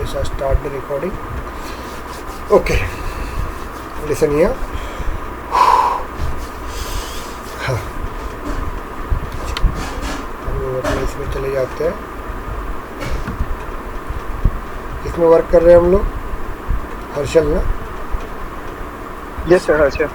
Yes, I start the recording. Okay, listen here. हाँ, हम लोग अपने इसमें चले जाते हैं. इसमें वर्क कर रहे हैं हम लोग. हर्षल ना? Yes sir, Harshal.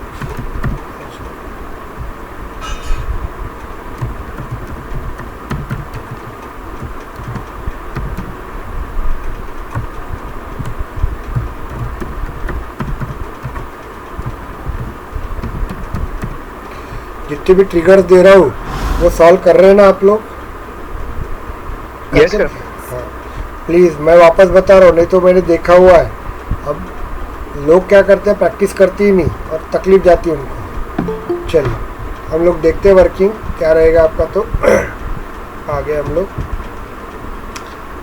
जितने भी ट्रिगर्स दे रहा हूँ वो सॉल्व कर रहे हैं ना आप लोग? Yes sir. हाँ, प्लीज़ मैं वापस बता रहा हूँ, नहीं तो मैंने देखा हुआ है. अब लोग क्या करते हैं, प्रैक्टिस करती ही नहीं और तकलीफ जाती है उनको. चलिए हम लोग देखते हैं वर्किंग क्या रहेगा आपका. तो आगे हम लोग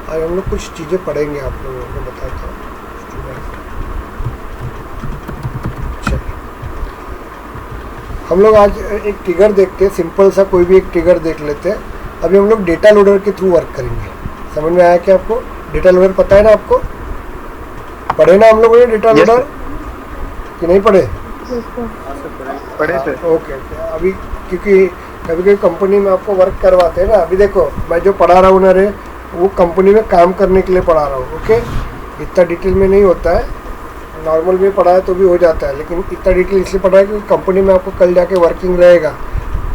आज हम लोग कुछ चीज़ें पढ़ेंगे, आप लोगों को बताता हूँ. हम लोग आज एक ट्रिगर देखते हैं, सिंपल सा कोई भी एक ट्रिगर देख लेते हैं. अभी हम लोग डेटा लोडर के थ्रू वर्क करेंगे. समझ में आया क्या आपको? डेटा लोडर पता है ना आपको? पढ़े ना हम लोगों ने डेटा लोडर कि नहीं पढ़े? पढ़े सर. ओके. अभी क्योंकि कभी कभी कंपनी में आपको वर्क करवाते हैं ना. अभी देखो मैं जो पढ़ा रहा हूँ ना रे, वो कंपनी में काम करने के लिए पढ़ा रहा हूँ. ओके, इतना डिटेल में नहीं होता है. नॉर्मल में पढ़ा है तो भी हो जाता है, लेकिन इतना डिटेल इसलिए पढ़ा है क्योंकि कंपनी में आपको कल जाके वर्किंग रहेगा.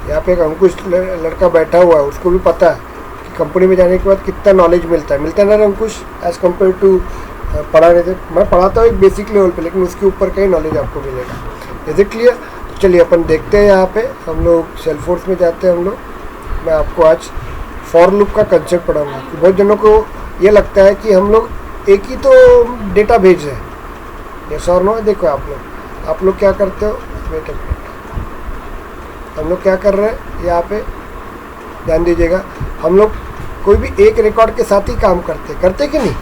यहाँ पे एक अंकुश लड़का बैठा हुआ है, उसको भी पता है कि कंपनी में जाने के बाद कितना नॉलेज मिलता है ना अंकुश, एज़ कम्पेयर टू पढ़ाने से. मैं पढ़ाता हूँ एक बेसिक लेवल पे, लेकिन उसके ऊपर का ही नॉलेज आपको मिलेगा. Is it clear? तो चलिए अपन देखते हैं. यहाँ पे हम लोग सेल्फोर्स में जाते हैं हम लोग. मैं आपको आज फॉर लूप का कंसेप्ट पढ़ाऊँगा. बहुत जनों को ये लगता है कि हम लोग एक ही तो डेटा भेज रहे हैं. Yes or no? देखो आप लोग क्या करते हो. वेट अ मिनट, हम लोग क्या कर रहे हैं यहाँ पे, ध्यान दीजिएगा. हम लोग कोई भी एक रिकॉर्ड के साथ ही काम करते कि नहीं?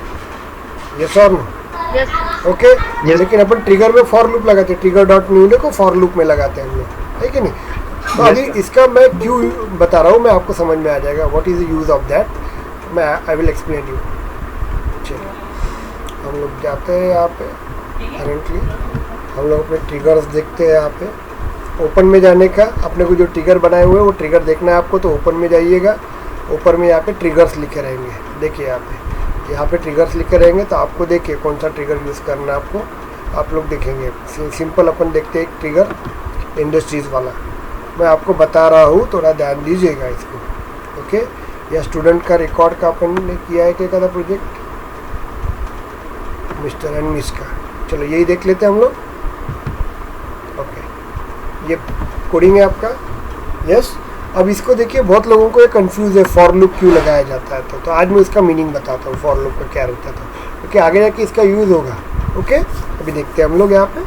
Yes or no? ओके. लेकिन अपन ट्रिगर में फॉर लूप लगाते हैं. ट्रिगर डॉट न्यू को फॉर लूप में लगाते हैं हम लोग, है कि नहीं? तो अभी इसका मैं क्यों बता रहा हूँ, मैं आपको समझ में आ जाएगा. What is the use of that, मैं आई विल एक्सप्लेन यू. चलिए हम लोग जाते हैं यहाँ पे. करेंटली हम लोग अपने ट्रिगर्स देखते हैं. यहाँ पे ओपन में जाने का, अपने को जो ट्रिगर बनाए हुए हैं वो ट्रिगर देखना है आपको, तो ओपन में जाइएगा. ऊपर में यहाँ पे ट्रिगर्स लिखे रहेंगे. देखिए यहाँ पे ट्रिगर्स लिखे रहेंगे, तो आपको देखिए कौन सा ट्रिगर यूज़ करना है आपको. आप लोग देखेंगे सिंपल अपन देखते हैं एक ट्रिगर इंडस्ट्रीज़ वाला. मैं आपको बता रहा हूँ, थोड़ा ध्यान दीजिएगा इसको. ओके, यह स्टूडेंट का रिकॉर्ड का अपन ने किया है क्या प्रोजेक्ट, मिस्टर एंड मिस का. चलो यही देख लेते हैं हम लोग. ओके, ये कोडिंग है आपका. यस. अब इसको देखिए, बहुत लोगों को ये कंफ्यूज है फॉर लूप क्यों लगाया जाता है. तो आज मैं इसका मीनिंग बताता हूँ फॉर लूप का क्या रहता है, क्योंकि आगे जाके इसका यूज़ होगा. ओके, अभी देखते हैं हम लोग यहाँ पे.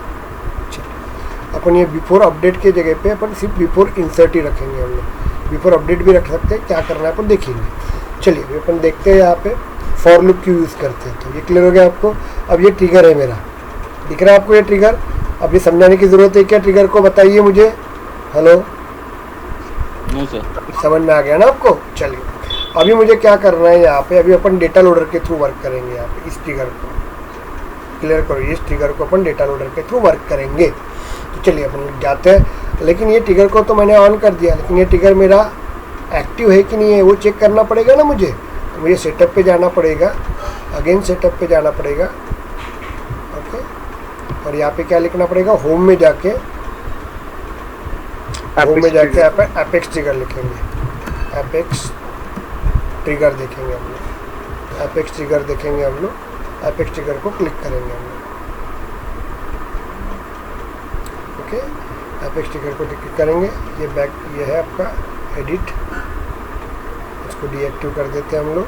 चलो अपन ये बिफोर अपडेट के जगह पे अपन सिर्फ बिफोर इंसर्ट ही रखेंगे. हम लोग बिफोर अपडेट भी रख सकते हैं, क्या करना है अपन देखेंगे. चलिए अभी अपन देखते हैं यहाँ पे फॉर लूप क्यों यूज़ करते हैं. तो ये क्लियर हो गया आपको. अब ये ट्रिगर है मेरा, दिख रहा है आपको ये ट्रिगर. अब ये समझाने की ज़रूरत है क्या ट्रिगर को, बताइए मुझे. Hello, no sir. समझ में आ गया ना आपको. चलिए अभी मुझे क्या करना है यहाँ पे, अभी अपन डेटा लोडर के थ्रू वर्क करेंगे. यहाँ पे इस ट्रिगर को क्लियर करो. इस ट्रिगर को अपन डेटा लोडर के थ्रू वर्क करेंगे. तो चलिए अपन जाते हैं. लेकिन ये ट्रिगर को तो मैंने ऑन कर दिया, लेकिन ये ट्रिगर मेरा एक्टिव है कि नहीं है वो चेक करना पड़ेगा ना मुझे. तो मुझे सेटअप पे जाना पड़ेगा, अगेन सेटअप पे जाना पड़ेगा. ओके, और यहाँ पे क्या लिखना पड़ेगा, होम में जाके यहाँ पे एपेक्स ट्रिगर लिखेंगे. एपेक्स ट्रिगर देखेंगे हम लोग. एपेक्स ट्रिगर देखेंगे हम लोग. एपेक्स ट्रिगर को क्लिक करेंगे हम लोग. ओके, एपेक्स ट्रिगर को क्लिक करेंगे. ये बैक, ये है आपका एडिट, इसको डीएक्टिव कर देते हैं हम लोग.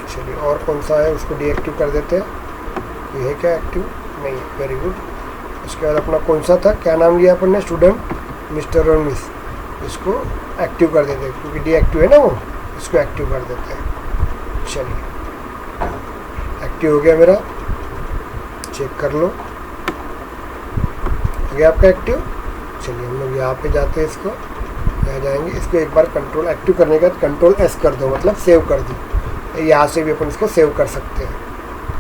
चलिए और कौन सा है उसको डीएक्टिव कर देते हैं. ये है क्या एक्टिव? नहीं. Very good. उसके बाद अपना कौन सा था, क्या नाम लिया अपन ने, स्टूडेंट, मिस्टर और मिस. इसको एक्टिव कर देते हैं क्योंकि डीएक्टिव है ना वो, इसको एक्टिव कर देते हैं. चलिए एक्टिव हो गया मेरा. चेक कर लो, हो गया आपका एक्टिव. चलिए हम लोग यहाँ पे जाते हैं. इसको यहाँ जाएंगे, इसको एक बार कंट्रोल एक्टिव करने के बाद कंट्रोल एस कर दो, मतलब सेव कर दो। यहाँ से भी अपन इसको सेव कर सकते हैं।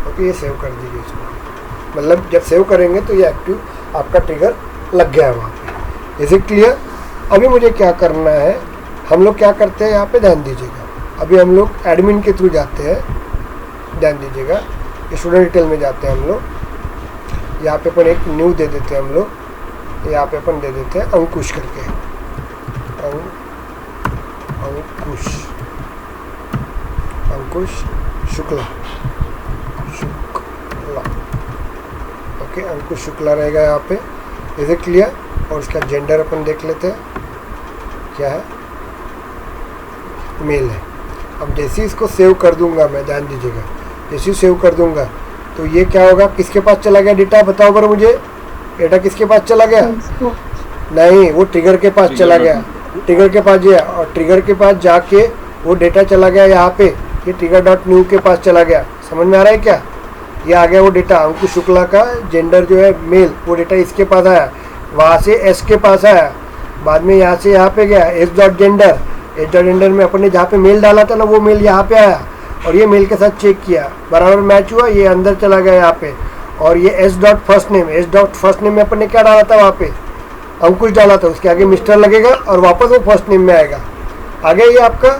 ओके, ये सेव कर दीजिए इसको, मतलब जब सेव करेंगे तो ये एक्टिव आपका ट्रिगर लग गया है वहाँ पे। Is it clear? अभी मुझे क्या करना है, हम लोग क्या करते हैं यहाँ पे, ध्यान दीजिएगा। अभी हम लोग एडमिन के थ्रू जाते हैं, ध्यान दीजिएगा, स्टूडेंट डिटेल में जाते हैं हम लोग। यहाँ पे अपन एक न्यू दे देते हैं हम लोग, यहाँ पे अपन दे देते हैं अंकुश करके, अंकुश शुक्ला। ओके, अंकुश शुक्ला रहेगा यहाँ पे। Is it clear? और इसका जेंडर अपन देख लेते हैं क्या है, मेल है। अब जैसे ही इसको सेव कर दूंगा मैं, ध्यान दीजिएगा, जैसे ही सेव कर दूंगा तो ये क्या होगा, किसके पास चला गया डेटा, बताओ बर मुझे, डेटा किसके पास चला गया? नहीं, वो ट्रिगर के पास चला गया, ट्रिगर के पास गया, और ट्रिगर के पास जाके वो डेटा चला गया यहाँ पे, ये ट्रिगर डॉट न्यू के पास चला गया। समझ में आ रहा है क्या? ये आ गया वो डेटा, अंकुश शुक्ला का जेंडर जो है मेल, वो डेटा इसके पास आया, वहाँ से एस के पास आया, बाद में यहाँ से यहाँ पे गया, S dot gender, S dot gender में अपने जहाँ पे मेल डाला था ना, वो मेल यहाँ पे आया, और ये मेल के साथ चेक किया, बराबर मैच हुआ, ये अंदर चला गया यहाँ पे। और ये S dot first name, S dot first name में अपन ने क्या डाला था, वहाँ पे अंकुश डाला था, उसके आगे मिस्टर लगेगा और वापस वो फर्स्ट नेम में आएगा। आगे ये आपका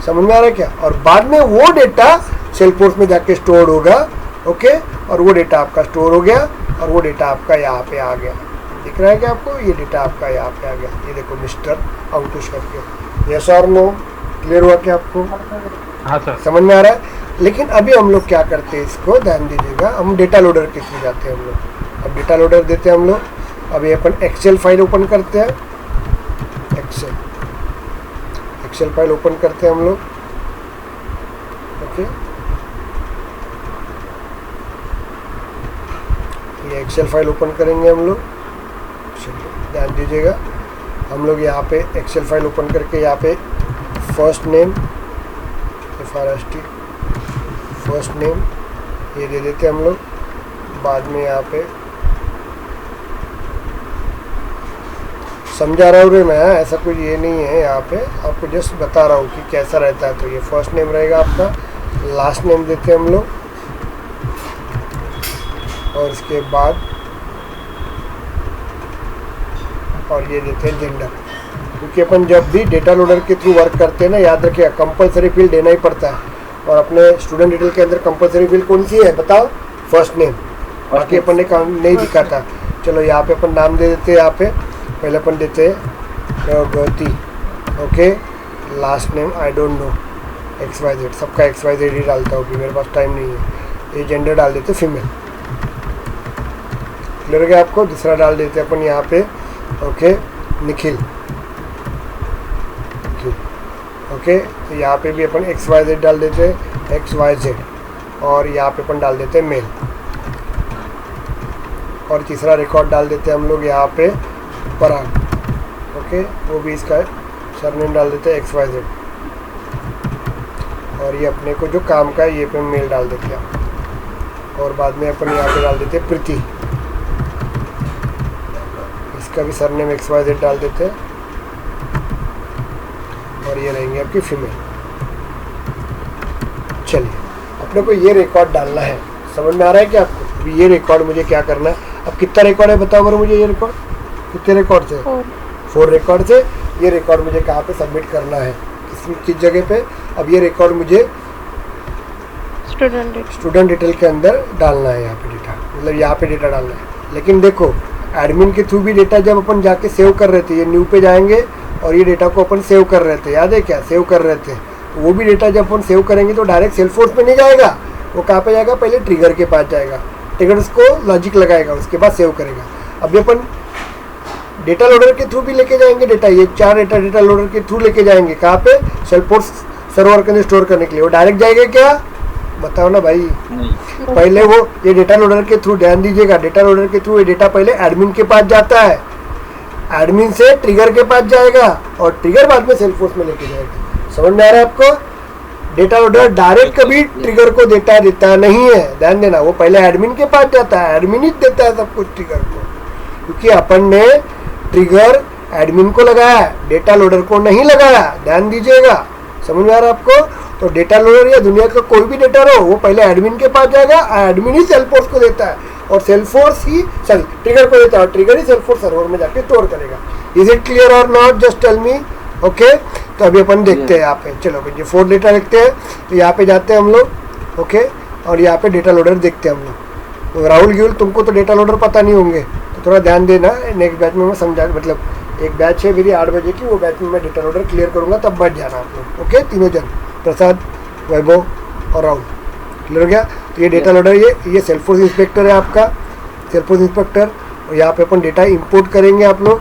समझ में आ रहा है क्या? और बाद में वो डेटा सेल्फोर्स में जाके स्टोर होगा। ओके, और वो डेटा आपका स्टोर हो गया, और वो डेटा आपका यहाँ पे आ गया। दिख रहा है क्या आपको? ये डेटा आपका यहाँ पे आ गया, ये देखो मिस्टर अंकुश करके। Yes or no? क्लियर हुआ क्या आपको? हाँ सर। समझ में आ रहा है? लेकिन अभी हम लोग क्या करते हैं, इसको ध्यान दीजिएगा, हम डेटा लोडर के थ्रू जाते हैं हम लोग। अब डेटा लोडर देते हैं हम लोग। अभी अपन एक्सेल फाइल ओपन करते हैं, एक्सेल फाइल ओपन करते हैं हम लोग। ओके, ये एक्सेल फाइल ओपन करेंगे हम लोग। चलिए ध्यान दीजिएगा, हम लोग यहाँ पे एक्सेल फाइल ओपन करके यहाँ पे फर्स्ट नेम, फर्स्ट नेम ये दे देते हैं हम लोग। बाद में यहाँ पे समझा रहा हूँ रे मैं, ऐसा कुछ ये नहीं है, यहाँ पे आपको जस्ट बता रहा हूँ कि कैसा रहता है। तो ये फर्स्ट नेम रहेगा आपका, लास्ट नेम देते हैं हम लोग, और इसके बाद और ये देते हैं जेंडर। क्योंकि अपन जब भी डेटा लोडर के थ्रू वर्क करते हैं ना, याद रखिएगा कंपलसरी फील्ड देना ही पड़ता है। और अपने स्टूडेंट डिटेल के अंदर कंपलसरी फील्ड कौन सी है बताओ? First name. बाकी अपन ने काम नहीं दिखा था। चलो यहाँ पे अपन नाम दे देते हैं। यहाँ पे पहले अपन देते हैं गति। Okay, last name I don't know, XYZ, सबका XYZ ही डालता हूँ कि मेरे पास टाइम नहीं है। ये जेंडर डाल देते फिमेल। क्लियर हो गया आपको? दूसरा डाल देते अपन यहाँ पे, ओके, निखिल। ओके, तो यहाँ पे भी अपन XYZ डाल देते हैं, XYZ, और यहाँ पे अपन डाल देते हैं मेल। और तीसरा रिकॉर्ड डाल देते हैं हम लोग यहाँ पे पराग। ओके, वो भी इसका सरनेम डाल देते हैं XYZ। और ये अपने को जो काम का है ये पे मेल डाल देते हैं। और बाद में अपन यहाँ पे डाल देते हैं प्रीति, इसका भी सरनेम XYZ डाल देते हैं। और ये रहेंगे आपकी फीमेल। चलिए, अपने को ये रिकॉर्ड डालना है। समझ में आ रहा है क्या आपको? अभी ये रिकॉर्ड मुझे क्या करना है? अब कितना रिकॉर्ड है बताओ बरो मुझे? ये रिकॉर्ड कितने रिकॉर्ड थे? 4 रिकॉर्ड थे। ये रिकॉर्ड मुझे कहाँ पे सबमिट करना है, किस जगह पे? अब ये रिकॉर्ड मुझे स्टूडेंट डिटेल के अंदर डालना है। यहाँ पे डेटा, मतलब यहाँ पे डेटा डालना है। लेकिन देखो, एडमिन के थ्रू भी डेटा जब अपन जाके सेव कर रहे थे, ये न्यू पे जाएंगे और ये डेटा को अपन सेव कर रहे थे, याद है क्या? सेव कर रहे थे। तो वो भी डेटा जब अपन सेव करेंगे तो डायरेक्ट सेल्फोर्स पे नहीं जाएगा, वो कहाँ पे जाएगा? पहले ट्रिगर के पास जाएगा, ट्रिगर उसको लॉजिक लगाएगा, उसके बाद सेव करेगा। अभी अपन डेटा लोडर के थ्रू भी लेके जाएंगे डेटा, ये 4 डेटा लोडर के थ्रू लेके जाएंगे। कहाँ पे? सेल्फोर्स सर्वर के अंदर स्टोर करने के लिए। वो डायरेक्ट जाएगा क्या? बताओ ना भाई। पहले वो ये डेटा लोडर के थ्रू, ध्यान दीजिएगा, डेटा लोडर के थ्रू ये डेटा पहले एडमिन के पास जाता है, एडमिन से ट्रिगर के पास जाएगा, और ट्रिगर बाद में सेल्फोर्स में लेके जाएगा। समझ में आ रहा है आपको? डेटा लोडर डायरेक्ट कभी ट्रिगर को डेटा देता नहीं है, ध्यान देना। वो पहले एडमिन के पास जाता है, एडमिन ही देता है सब कुछ ट्रिगर को। क्योंकि अपन ने ट्रिगर एडमिन को लगाया, डेटा लोडर को नहीं लगाया, ध्यान दीजिएगा। समझ में आ रहा है आपको? तो डेटा लोडर या दुनिया का कोई भी डेटा हो वो पहले एडमिन के पास जाएगा, एडमिन ही सेल्फोर्स को देता है और सेल्फोर्स ही ट्रिगर को देता है और ट्रिगर ही सेल्फोर्स सर्वर में जाके स्टोर करेगा। Is it clear or not? Just tell me. Okay, तो अभी अपन देखते हैं यहाँ पे। चलो भाई, ये 4 डेटा लिखते हैं, तो यहाँ पे जाते हैं हम लोग। ओके, और यहाँ पे डेटा लोडर देखते हैं हम लोग। तो राहुल गिल, तुमको तो डेटा लोडर पता नहीं होंगे, तो थोड़ा ध्यान देना। नेक्स्ट बैच में मैं समझा, मतलब एक बैच है मेरी 8 बजे की, वो बैच में मैं डेटा लोडर क्लियर करूँगा, तब बैठ जाना आप लोग। ओके, तीनों जन, प्रसाद, वैभव और राहुल। क्लियर हो गया? तो ये डेटा लोडर, ये सेल्फोर्स इंस्पेक्टर है आपका, सेल्फोर्स इंस्पेक्टर। और यहाँ पे अपन डेटा इंपोर्ट करेंगे। आप लोग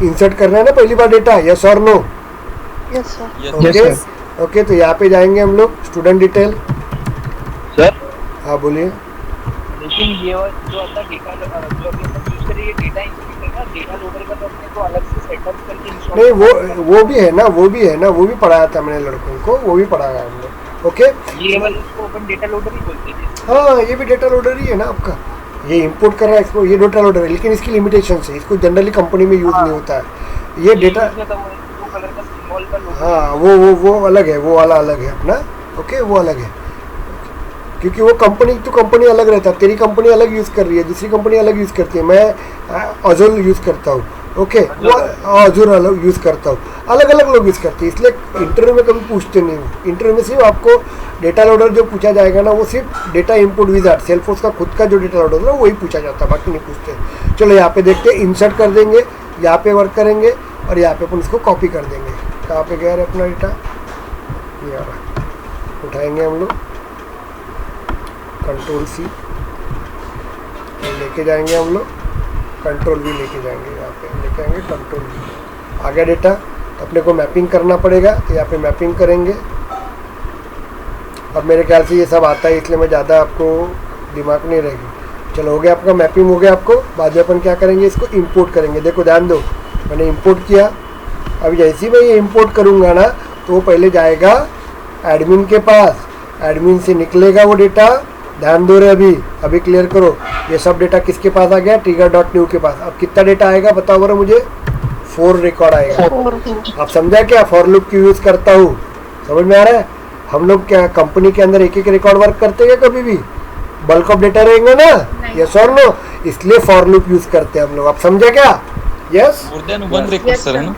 इंसर्ट करना है ना पहली बार data, yes or no? Yes sir. Okay okay, तो यहाँ पे जाएंगे हम लोग, स्टूडेंट डिटेल। सर हाँ बोलिए। लेकिन ये जो आता डेटा जो अभी हम यूज करें, ये डेटा इंस्पेक्टर का डेटा लोडर का तो अपने को अलग से सेटअप करके इंस्टॉल नहीं, वो भी है ना, वो भी पढ़ाया था मैंने लड़कों को, वो भी पढ़ाया हम लोग। ओके, ये वाला इसको ओपन डेटा लोडर ही बोलते हैं। हाँ ये भी डेटा लोडर ही है ना आपका। ये इंपोर्ट कर रहा है इसको, ये डेटा लोडर है, लेकिन इसकी लिमिटेशन है, इसको जनरली कंपनी में यूज़ नहीं होता है ये डेटा। वो कलर का सिंबल का लोगो। हाँ वो अलग है, वो वाला अलग है अपना। ओके, वो अलग है, क्योंकि वो कंपनी तो कंपनी अलग रहता है। तेरी कंपनी अलग यूज़ कर रही है, दूसरी कंपनी अलग यूज़ करती है। मैं अजूर यूज़ करता हूँ। ओके, वो अजूर अलग यूज़ करता हूँ, अलग अलग लोग यूज़ करते हैं, इसलिए इंटरव्यू में कभी पूछते नहीं हूँ। इंटरव्यू में सिर्फ आपको डेटा लोडर जो पूछा जाएगा ना, वो सिर्फ डेटा इंपोर्ट विजार्ड, सेल्फोर्स का खुद का जो डेटा लोडर है वही पूछा जाता है, बाकी नहीं पूछते। चलो यहाँ पे देखते हैं, इंसर्ट कर देंगे, यहाँ पे वर्क करेंगे और यहाँ पे अपन इसको कॉपी कर देंगे। कहाँ पे गया है अपना डेटा? ये आ रहा, उठाएंगे हम लोग, कंट्रोल C लेके जाएंगे हम लोग, कंट्रोल V लेके जाएंगे, यहाँ पे लेके आएंगे कंट्रोल V। आ गया डेटा, तो अपने को मैपिंग करना पड़ेगा, तो यहाँ पे मैपिंग करेंगे। अब मेरे ख्याल से ये सब आता है, इसलिए मैं ज़्यादा आपको दिमाग नहीं रहेगी। चलो हो गया आपका मैपिंग, हो गया आपको। बाद में अपन क्या करेंगे, इसको इंपोर्ट करेंगे। देखो ध्यान दो, मैंने इंपोर्ट किया। अब जैसे ही मैं ये इंपोर्ट करूँगा ना, तो वो पहले जाएगा एडमिन के पास, एडमिन से निकलेगा वो डेटा। ध्यान दो रहे, अभी क्लियर करो। ये सब डेटा किसके पास आ गया? trigger.new के पास। अब कितना डेटा आएगा बताओ बरा मुझे? 4 रिकॉर्ड आएगा। आप समझा क्या फॉर लूप क्यों यूज़ करता हूँ? समझ में आ रहा है? हम लोग क्या कंपनी के अंदर एक एक रिकॉर्ड वर्क करते हैं कभी भी? बल्क ऑफ डेटा रहेंगे ना, यस और नो, इसलिए फॉर लूप यूज़ करते हैं हम लोग। आप समझा क्या? Yes, more than 1 request sir है ना?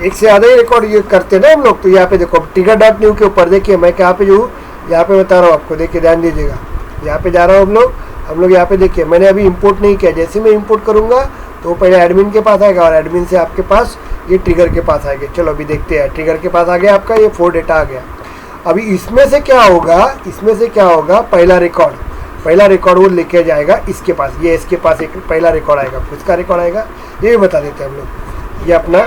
एक से ज़्यादा ही रिकॉर्ड ये करते हैं ना हम लोग। तो यहाँ पे देखो trigger.new के ऊपर देखिए, मैं कहाँ पे जो यहाँ पे बता रहा हूँ आपको, देखिए ध्यान दीजिएगा। यहाँ पे जा रहा हूँ हम लोग यहाँ पे देखिए, मैंने अभी इंपोर्ट नहीं किया। जैसे मैं इंपोर्ट करूँगा तो पहले एडमिन के पास आएगा और एडमिन से आपके पास ये ट्रिगर के पास आएगा। चलो अभी देखते हैं, ट्रिगर के पास आ गया आपका, ये 4 डेटा आ गया। अभी इसमें से क्या होगा, पहला रिकॉर्ड वो लेके जाएगा इसके पास, ये इसके पास एक पहला रिकॉर्ड आएगा, किसका रिकॉर्ड आएगा ये भी बता देते हैं हम लोग। ये अपना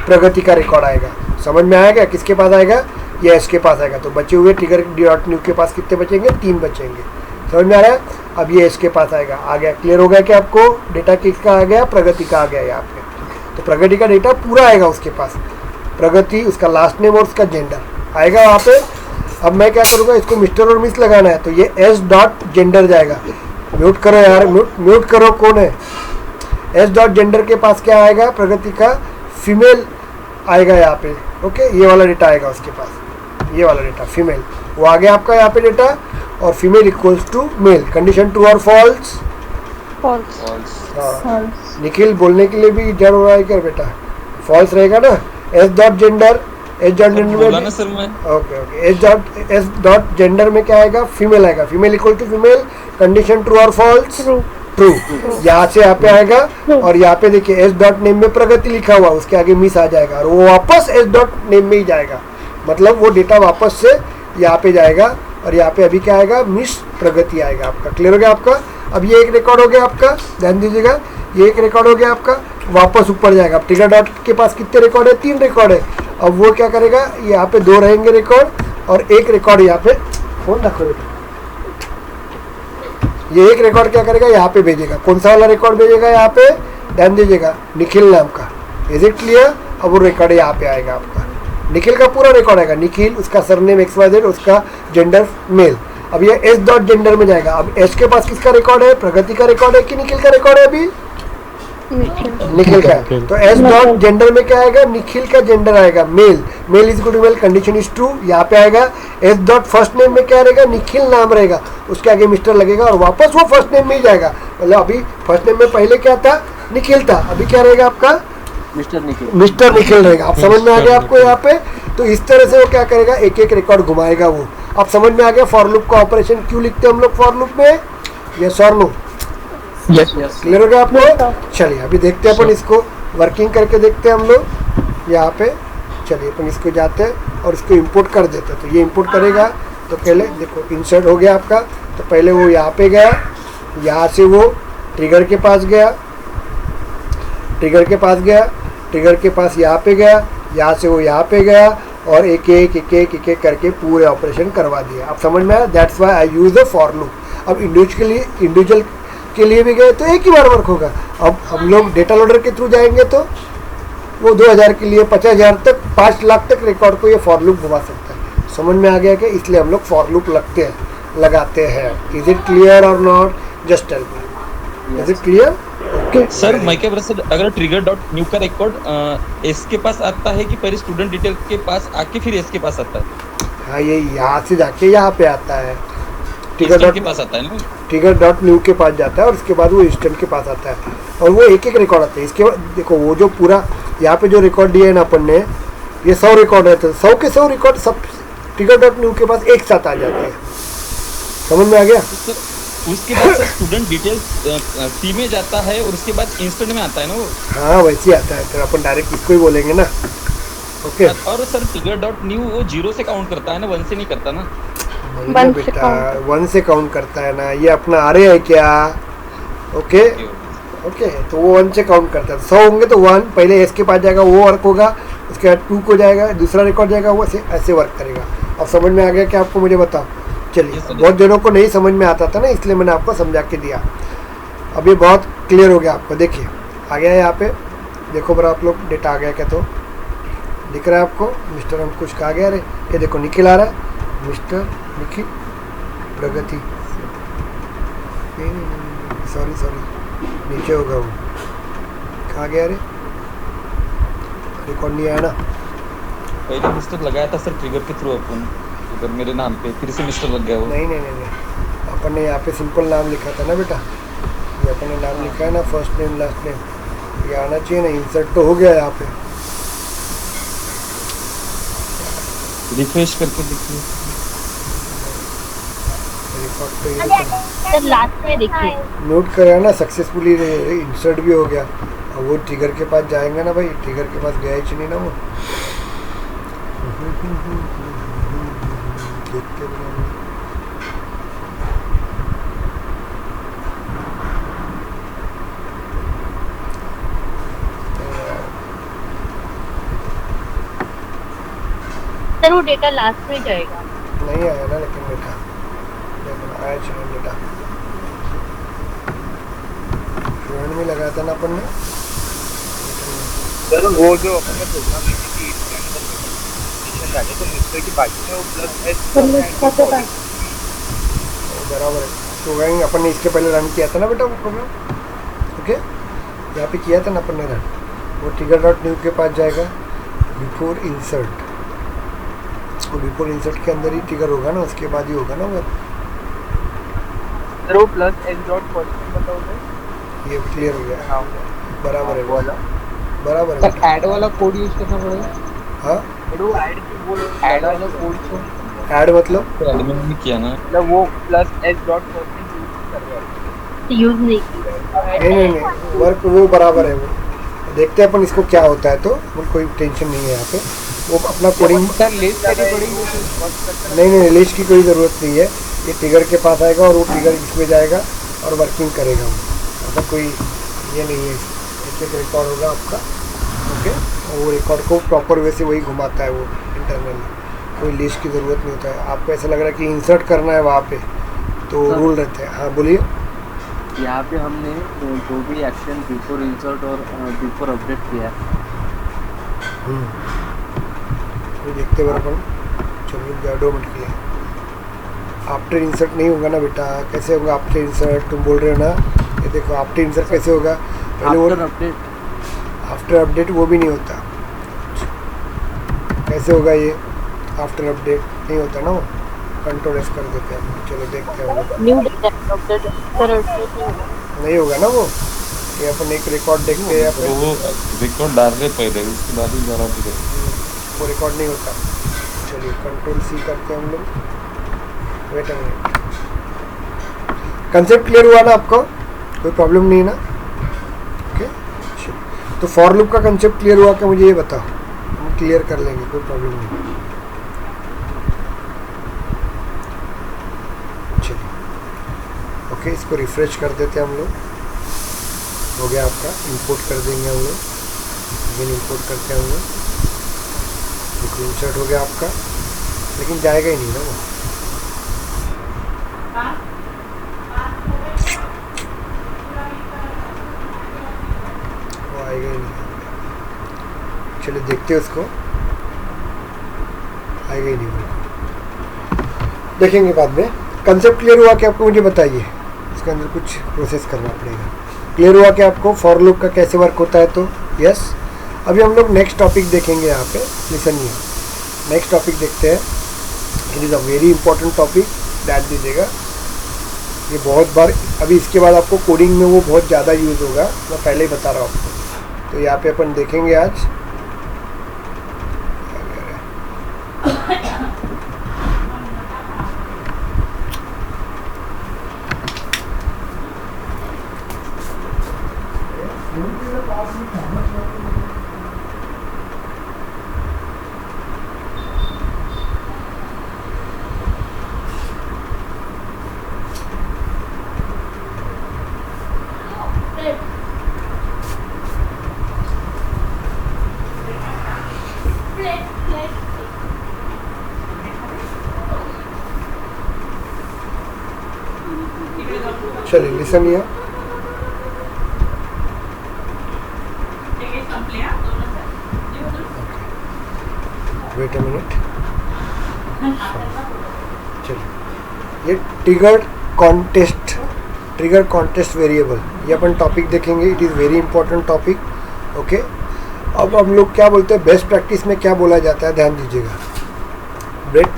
प्रगति का रिकॉर्ड आएगा। समझ में आएगा किसके पास आएगा? ये इसके पास आएगा। तो बचे हुए trigger.new के पास कितने बचेंगे? 3 बचेंगे। समझ में आ रहा है? अब ये इसके पास आएगा, आ गया। क्लियर हो गया क्या आपको? डेटा किसका आ गया? प्रगति का आ गया यहाँ पे। तो प्रगति का डेटा पूरा आएगा उसके पास, प्रगति, उसका लास्ट नेम और उसका जेंडर आएगा वहाँ पे। अब मैं क्या करूँगा, इसको मिस्टर और मिस लगाना है, तो ये s.gender जाएगा। म्यूट करो यार, म्यूट करो, कौन है? s.gender के पास क्या आएगा? प्रगति का फीमेल आएगा यहाँ पे। ओके, ये वाला डेटा आएगा उसके पास, ये वाला डेटा फीमेल, वो आ गया आपका यहाँ पे डेटा। और female equals to male, condition true or false? हाँ, निखिल बोलने के लिए भी डर हो रहा है क्या बेटा? फॉल्स रहेगा ना। s.gender बोला ना सर मैं। ओके, s.gender में क्या आएगा? फीमेल आएगा, female equal to female, condition true or false? True. यहाँ से यहाँ पे आएगा और यहाँ पे देखिए s.name में प्रगति लिखा हुआ, उसके आगे मिस आ जाएगा और वो वापस s.name में ही जाएगा, मतलब वो डेटा वापस से यहाँ पे जाएगा और यहाँ पे अभी क्या आएगा? मिस प्रगति आएगा आपका। क्लियर हो गया आपका? अब ये एक रिकॉर्ड हो गया आपका, ध्यान दीजिएगा, ये एक रिकॉर्ड हो गया आपका, वापस ऊपर जाएगा। अब ट्रिगर डॉट के पास कितने रिकॉर्ड है? 3 रिकॉर्ड है। अब वो क्या करेगा, यहाँ पे 2 रहेंगे रिकॉर्ड और एक रिकॉर्ड यहाँ पे, फोन रखो बेटा, ये एक रिकॉर्ड क्या करेगा? यहाँ पे भेजेगा। कौन सा वाला रिकॉर्ड भेजेगा? यहाँ पे ध्यान दीजिएगा, निखिल नाम का। Is it clear? अब वो रिकॉर्ड यहाँ पे आएगा आपका, निखिल का पूरा रिकॉर्ड आएगा, निखिल, उसका सरनेम XYZ, उसका जेंडर मेल। अब ये s.gender में जाएगा। अब s के पास किसका रिकॉर्ड है? प्रगति का रिकॉर्ड है कि निखिल का रिकॉर्ड है? अभी निखिल का है। तो एस डॉट जेंडर में क्या आएगा, निखिल का जेंडर आएगा male, male is equal to male, condition is true, यहाँ पे आएगा। एस डॉट फर्स्ट नेम में क्या रहेगा, निखिल नाम रहेगा, उसके आगे मिस्टर लगेगा और वापस वो फर्स्ट नेम में ही जाएगा। मतलब अभी फर्स्ट नेम में पहले क्या था, निखिल था, अभी क्या रहेगा आपका मिस्टर निखिल रहेगा। आप समझ में आ गया आपको यहाँ पे। तो इस तरह से वो क्या करेगा, एक एक रिकॉर्ड घुमाएगा वो। आप समझ में आ गया फॉर लूप का ऑपरेशन क्यों लिखते हैं हम लोग फॉर लूप में, yes or no, yes yes clear हो गया आपको। चलिए अभी देखते हैं अपन इसको वर्किंग करके देखते हैं हम लोग यहाँ पे। चलिए अपन इसको जाते हैं और इसको इंपोर्ट कर देते हैं। तो ये इंपोर्ट करेगा तो पहले देखो इंसर्ट हो गया आपका। तो पहले वो यहाँ पे गया, यहाँ से वो ट्रिगर के पास गया, ट्रिगर के पास गया, ट्रिगर के पास यहाँ पे गया, यहाँ से वो यहाँ पे गया और एक एक करके पूरे ऑपरेशन करवा दिया। आप समझ में आया, that's why I use a for loop. अब इंडिविजुअल के लिए भी गए तो एक ही बार वर्क होगा। अब हम लोग डेटा लोडर के थ्रू जाएंगे तो वो 2000 के लिए 50,000 तक 5 लाख तक रिकॉर्ड को ये फॉर लूप घुमा सकता है। समझ में आ गया कि इसलिए हम लोग फॉर लूप लगाते हैं। Is it clear or not, just tell me, is it clear. Okay sir मैं क्या बोल रहा, अगर ट्रिगर डॉट न्यू का रिकॉर्ड एस के पास आता है कि पहले स्टूडेंट डिटेल के पास आके फिर एस के पास आता है। हाँ ये यहाँ से जाके यहाँ पे आता है, ट्रिगर के पास आता है ना, ट्रिगर डॉट न्यू के पास जाता है और उसके बाद वो इंस्टेंट के पास आता है और वो एक एक रिकॉर्ड आता है। इसके बाद देखो वो जो पूरा यहाँ पे जो रिकॉर्ड दिए है ना अपन ने, ये 100 रिकॉर्ड रहते हैं, 100 के 100 रिकॉर्ड सब ट्रिगर डॉट न्यू के पास एक साथ आ जाते हैं। समझ में आ गया। उसके बाद सर स्टूडेंट डिटेल्स सी में जाता है और उसके बाद इंस्टेंट में आता है ना वो। हाँ वैसे ही आता है, तो अपन डायरेक्ट इसको ही बोलेंगे ना। ओके और सर ट्रिगर डॉट न्यू वो 0 से काउंट करता है ना, 1 से नहीं करता ना। नहीं बेटा 1 से काउंट करता है ना, ये अपना आ रहे है क्या। ओके ओके तो वो 1 से काउंट करता है। 100 होंगे तो 1 पहले एस के पास जाएगा, वो वर्क होगा, उसके बाद 2 को जाएगा, दूसरा रिकॉर्ड जाएगा, वो ऐसे वर्क करेगा। अब समझ में आ गया क्या आपको, मुझे बताओ। चलिए बहुत जनों को नहीं समझ में आता था ना, इसलिए मैंने आपको समझा के दिया। अब ये बहुत क्लियर हो गया आपको। देखिए आ गया यहाँ पे, देखो बरा आप लोग डेटा आ गया क्या, तो दिख रहा है आपको मिस्टर अंकुश का आ गया। अरे ये देखो निखिल आ रहा है, मिस्टर निखिल प्रगति, सॉरी नीचे होगा वो, कहाँ गया रे, रिकॉर्ड नहीं आया ना। पहले मिस्टर लगाया था सर ट्रिगर के थ्रू अपन, अगर मेरे नाम पे फिर से मिस्टर लग गया वो। नहीं अपन ने यहाँ पे सिंपल नाम लिखा था ना बेटा, ये अपन ने नाम लिखा है ना, फर्स्ट नेम लास्ट नेम, ये आना चाहिए ना। इंसर्ट तो हो गया यहाँ पे, रिफ्रेश करके देखिए रिकॉर्ड पे ये सर लास्ट में देखिए नोट करा ना, सक्सेसफुली इंसर्ट भी हो गया। अब वो ट्रिगर के पास जाएंगे ना भाई, ट्रिगर के पास गया ही नहीं ना वो। देखते सर वो डेटा लास्ट में जाएगा। नहीं आया ना, लेकिन बेटा आया चलो बेटा, फ्रेंड में लगाया था ना अपन ने। सर वो जो अपन ने प्रोग्राम लिखी थी डाले तो मिस्टर की बाकी में वो प्लस एस बराबर है। प्रोग्रामिंग अपन ने इसके पहले रन किया था ना बेटा वो प्रोग्राम। ओके यहाँ पे किया था ना अपन ने रन। वो ट्रिगर डॉट न्यू के पास जाएगा बिफोर इंसर्ट, और बिफोर इंसर्ट के अंदर ही ट्रिगर होगा ना, उसके बाद ही होगा ना वो। सर वो प्लस एस डॉट फर्स्ट बताओगे, ये क्लियर हो गया। हाँ बराबर है, वाला बराबर है। सर ऐड वाला कोड यूज करना पड़ेगा। हाँ वो ऐड की बोल ऐड वाला कोड को ऐड मतलब एडमिन ने किया ना, मतलब वो plus S dot first use कर रहा है, यूज नहीं किया। नहीं वर्क वो बराबर है। वो देखते हैं अपन इसको क्या होता है, तो कोई टेंशन नहीं है यहाँ पे। वो अपना कोडिंग सर लिस्ट करनी पड़ेगी। नहीं लिस्ट की कोई ज़रूरत नहीं है। ये ट्रिगर के पास आएगा और वो ट्रिगर इसमें जाएगा और वर्किंग करेगा वो, ऐसा कोई ये नहीं है। एक रिकॉर्ड होगा आपका, ओके, और वो रिकॉर्ड को प्रॉपर वे से वही घुमाता है वो इंटरनली, कोई लिस्ट की ज़रूरत नहीं होता है। आपको ऐसा लग रहा है कि इंसर्ट करना है वहाँ पे, तो रूल रहते हैं। हाँ बोलिए। यहाँ पे हमने जो भी एक्शन बिफोर इंसर्ट और बिफोर अपडेट किया तो देखते हुए अपन चलिए 2 मिनट के लिए। आफ्टर इंसर्ट नहीं होगा ना बेटा, कैसे होगा आफ्टर इंसर्ट, तुम बोल रहे हो ना। ये देखो आफ्टर इंसर्ट कैसे होगा, पहले वो आफ्टर अपडेट आफ्टर अपडेट वो भी नहीं होता। कैसे होगा ये आफ्टर अपडेट? नहीं होता ना वो। कंट्रोल एस कर देते हैं, चलो देखते हैं वो। न्यू डेटा अपडेट नहीं होगा ना वो। ये अपन एक रिकॉर्ड देखते हैं यहाँ तो पे, वो रिकॉर्ड डाल रहे पहले, उसके बाद ही जरा भी देखो। वो रिकॉर्ड नहीं होता। चलिए कंट्रोल सी करते हैं हम लोग। Wait a minute. Concept clear हुआ ना आपको? कोई प्रॉब्लम नहीं है ना? ओके चलिए, तो फॉर लूप का कंसेप्ट क्लियर हुआ क्या? मुझे ये बताओ, हम क्लियर कर लेंगे, कोई प्रॉब्लम नहीं। चलिए ओके, इसको रिफ्रेश कर देते हैं हम लोग। हो गया आपका, इंपोर्ट कर देंगे हम लोग। अगेन इंपोर्ट करते हैं हम लोग। देखो इंसर्ट हो गया आपका, लेकिन जाएगा ही नहीं ना वो। वो आएगा ही नहीं। चलिए देखते हैं उसको, आएगा ही नहीं वो, देखेंगे बाद में। कंसेप्ट क्लियर हुआ कि आपको? मुझे बताइए, इसके अंदर कुछ प्रोसेस करना पड़ेगा। क्लियर हुआ कि आपको फॉर लूप का कैसे वर्क होता है? तो यस। अभी हम लोग नेक्स्ट टॉपिक देखेंगे यहाँ पे। लिसन हियर, नेक्स्ट टॉपिक देखते हैं। It is a very important topic, ध्यान दीजिएगा। ये बहुत बार, अभी इसके बाद आपको कोडिंग में वो बहुत ज़्यादा यूज़ होगा, मैं पहले ही बता रहा हूँ आपको। तो यहाँ पे अपन देखेंगे आज। चलिए listen here. Wait a minute. चलिए, ये ट्रिगर कॉन्टेस्ट वेरिएबल, ये अपन टॉपिक देखेंगे। It is very important topic. Okay, अब हम लोग क्या बोलते हैं, बेस्ट प्रैक्टिस में क्या बोला जाता है, ध्यान दीजिएगा।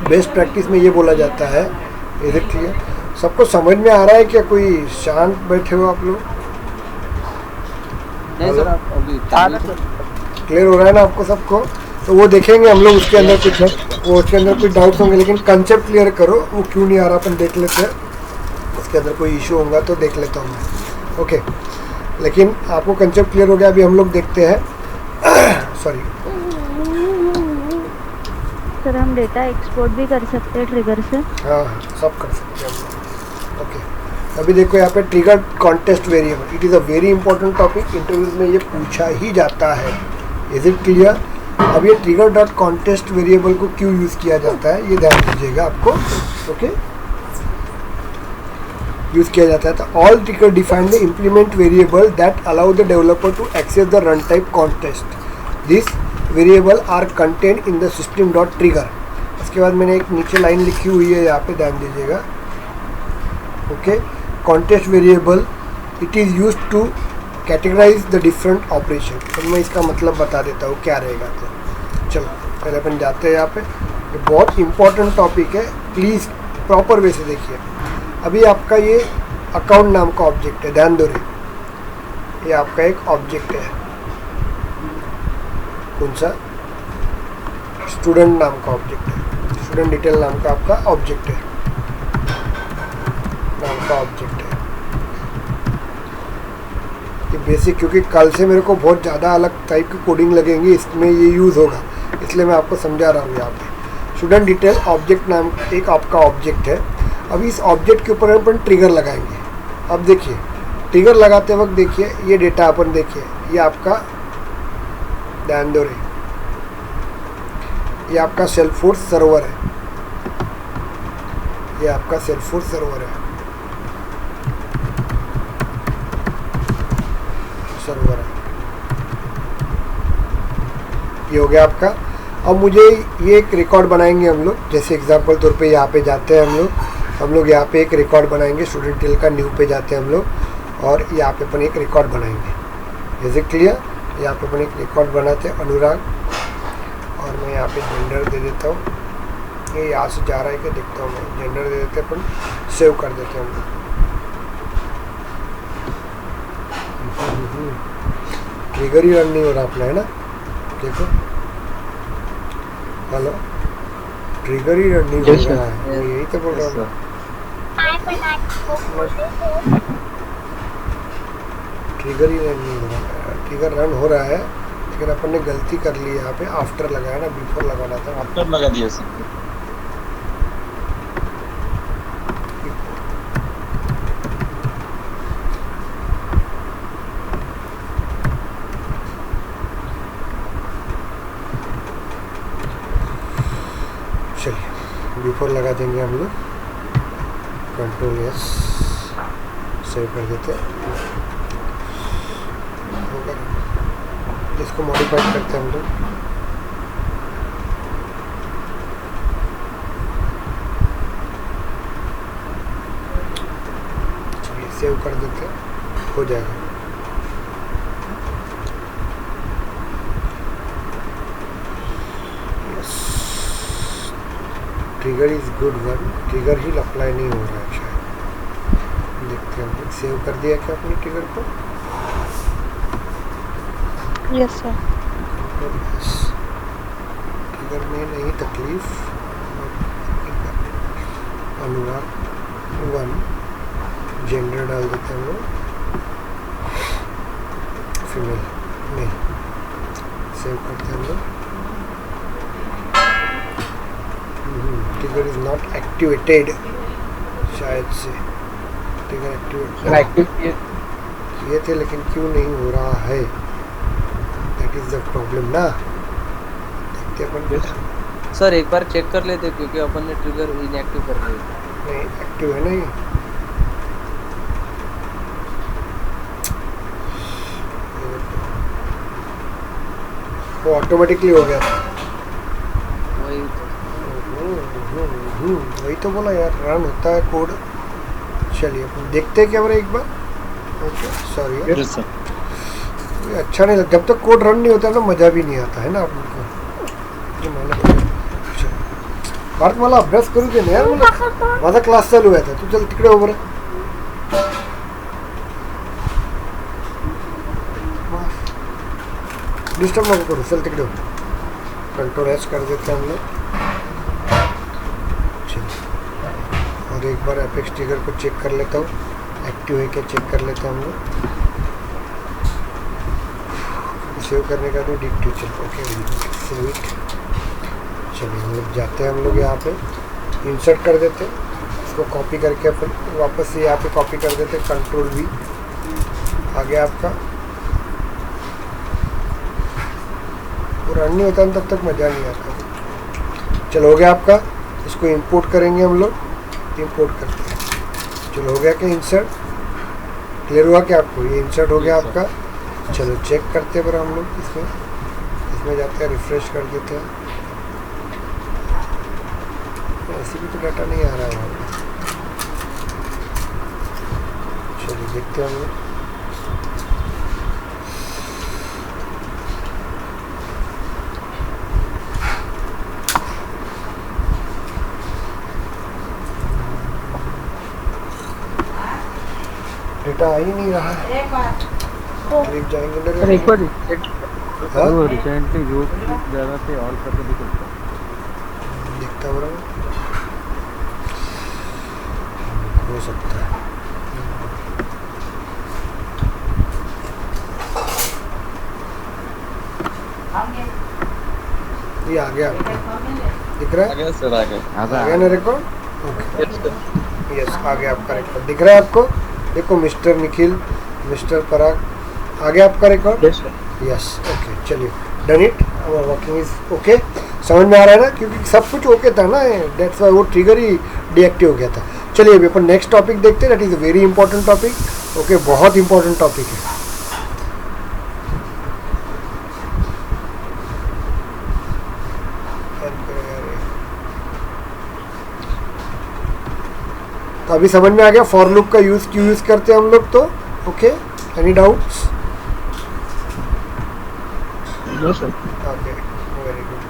बेस्ट प्रैक्टिस में ये बोला जाता है, इज इट क्लियर? सबको समझ में आ रहा है क्या? कोई शांत बैठे हो आप लोग? नहीं सर, आप अभी क्लियर हो रहा है ना आपको सबको? तो वो देखेंगे हम लोग, उसके अंदर कुछ है, वो उसके अंदर कुछ डाउट्स होंगे, लेकिन कंसेप्ट क्लियर करो। वो क्यों नहीं आ रहा अपन देख लेते हैं, उसके अंदर कोई इशू होगा तो देख लेता हूँ मैं। ओके, लेकिन आपको कंसेप्ट क्लियर हो गया। अभी हम लोग देखते हैं सॉरी सर, हम डेटा एक्सपोर्ट भी कर सकते हैं ट्रिगर से? हाँ, सब कर सकते हैं हम लोग। ओके, अभी देखो यहाँ पे trigger context variable, it is a very important topic. Interviews में ये पूछा ही जाता है। Is it clear? अब ये ट्रिगर डॉट कॉन्टेस्ट वेरिएबल को क्यों यूज़ किया जाता है, ये ध्यान दीजिएगा आपको। ओके, यूज़ किया जाता है। तो all trigger define the implement variable that allow the developer to access the run type context. This variable are content in the system dot trigger. इसके बाद मैंने एक नीचे लाइन लिखी हुई है, यहाँ पे ध्यान दीजिएगा। Okay, context variable it is use to categorise the different operation. तो मैं इसका मतलब बता देता हूँ क्या रहेगा। तो चलो पहले अपन जाते हैं यहाँ पे। ये बहुत इंपॉर्टेंट टॉपिक है, प्लीज़ प्रॉपर वे से देखिए। अभी आपका ये अकाउंट नाम का ऑब्जेक्ट है, ध्यान दो रे, ये आपका एक ऑब्जेक्ट है। कौन सा? स्टूडेंट नाम का ऑब्जेक्ट है, स्टूडेंट डिटेल नाम का आपका ऑब्जेक्ट है, नाम का ऑब्जेक्ट है। ये बेसिक, क्योंकि कल से मेरे को बहुत ज़्यादा अलग टाइप की कोडिंग लगेंगी, इसमें ये यूज़ होगा, इसलिए मैं आपको समझा रहा हूँ यहाँ पे। स्टूडेंट डिटेल ऑब्जेक्ट नाम एक आपका ऑब्जेक्ट है। अभी इस ऑब्जेक्ट के ऊपर अपन ट्रिगर लगाएंगे। अब देखिए, ट्रिगर लगाते वक्त देखिए ये डेटा अपन देखिए, ये आपका ध्यान दो रे, ये आपका सेल्फोर्स सर्वर है, ये आपका सेल्फोर्स सर्वर है, ये हो गया आपका। अब मुझे ये एक रिकॉर्ड बनाएंगे हम लोग, जैसे एग्जांपल तौर पे यहाँ पे जाते हैं हम लोग यहाँ पे एक रिकॉर्ड बनाएंगे। स्टूडेंट डिटेल का न्यू पे जाते हैं हम लोग, और यहाँ पे अपन एक रिकॉर्ड बनाएंगे। Is it clear? यहाँ पे अपन एक रिकॉर्ड बनाते हैं अनुराग, और मैं यहाँ पे जेंडर दे देता हूँ। ये यहाँ से जा रहा है कि देखता हूँ मैं, जेंडर दे देते हैं अपन, सेव कर देते हैं हम लोग। ट्रिगर ही रन नहीं हो रहा अपना, है ना? देखो, हेलो, ट्रिगर ही रन नहीं हो रहा है, मैं यही तो बोल रहा हूँ। ट्रिगर ही रन नहीं हो रहा है, ट्रिगर रन हो रहा है लेकिन अपन ने गलती कर ली यहाँ पे, आफ्टर लगाया ना, बिफोर लगाना था। आफ्टर लगा दिया सर। चलिए बिफोर लगा देंगे हम लोग, कंट्रोल एस, सेव कर देते हैं। इसको मॉडिफाई करते हैं हम लोग। चलिए सेव कर देते हैं, हो जाएगा। Trigger is good one, trigger he apply नहीं हो रहा है शायद, देखते हैं। सेव कर दिया क्या अपने ट्रिगर को? Yes sir. ट्रिगर में नहीं तकलीफ। अनुराग 1, जेंडर डाल देते हैं हम लोग, फीमेल नहीं, सेव करते हैं हम लोग। ट्रिगर इज नॉट एक्टिवेटेड, शायद से ट्रिगर एक्टिवेट किए थे लेकिन क्यों नहीं हो रहा है, दैट इज द प्रॉब्लम ना। देखते अपन सर एक बार चेक कर लेते क्योंकि अपन ने ट्रिगर इनएक्टिव कर दिया। नहीं, एक्टिव है नहीं। वो ऑटोमेटिकली हो गया था। वही तो बोला यार, रन होता है कोड। चलिए अपन देखते हैं क्या एक बार। ओके सॉरी यार, यस सर। ये अच्छा नहीं लगता, जब तक कोड रन नहीं होता ना मजा भी नहीं आता है ना आप लोग को। भारत मला अभ्यास करू दे ना यार, माझा क्लास चालू आहे आता, तू चल तिकडे उभं राहा। डिस्टर्ब नको करू, चल तिकडे। कंट्रोल एच कर देते हैं हम लोग। और एक बार एपेक्स ट्रिगर को चेक कर लेता हूँ, एक्टिव है क्या चेक कर लेते हैं हम लोग। सेव करने का तो डिक्टिव चल, ओके सेव इट। चलिए हम लोग जाते हैं, हम लोग यहाँ पे इंसर्ट कर देते हैं, इसको कॉपी करके अपन वापस से यहाँ पे कॉपी कर देते हैं, कंट्रोल V आ गया आपका। वो रन नहीं होता तब तक मज़ा नहीं आता। चलो हो गया आपका, इसको इंपोर्ट करेंगे हम लोग, इंपोर्ट करते हैं। चलो हो गया क्या इंसर्ट, क्लियर हुआ क्या आपको? ये इंसर्ट हो गया आपका। चलो चेक करते हैं पर हम लोग इसमें जाते हैं, रिफ्रेश कर देते हैं। ऐसे भी तो डाटा नहीं आ रहा है वहाँ पे। चलिए देखते हैं हम लोग। डेटा आ ही नहीं रहा है, करीब जाएंगे ना। एक बार हाँ? रिसेंटली यूज जगह पे ऑल करके दिखा देखता हो रहा हो सकता है। ये आ गया आपका, दिख रहा है? आ गया सर, आ गया। आ गया ना रिकॉर्ड? ओके यस, आ गया आपका रिकॉर्ड, दिख रहा है आपको? देखो मिस्टर निखिल, मिस्टर पराग, आ गया आपका record? Yes sir. Yes okay, चलिए done it, working is okay. समझ में आ रहा है ना, क्योंकि सब कुछ ओके था ना, दैट्स वाई वो ट्रिगर ही डीएक्टिव हो गया था। चलिए अभी अपन नेक्स्ट टॉपिक देखते हैं, that is a very important topic. Okay, बहुत इंपॉर्टेंट टॉपिक है। तो अभी समझ में आ गया फॉर लूप का यूज़ क्यों यूज़ करते हैं हम लोग तो। Okay, any doubts? No sir okay very good.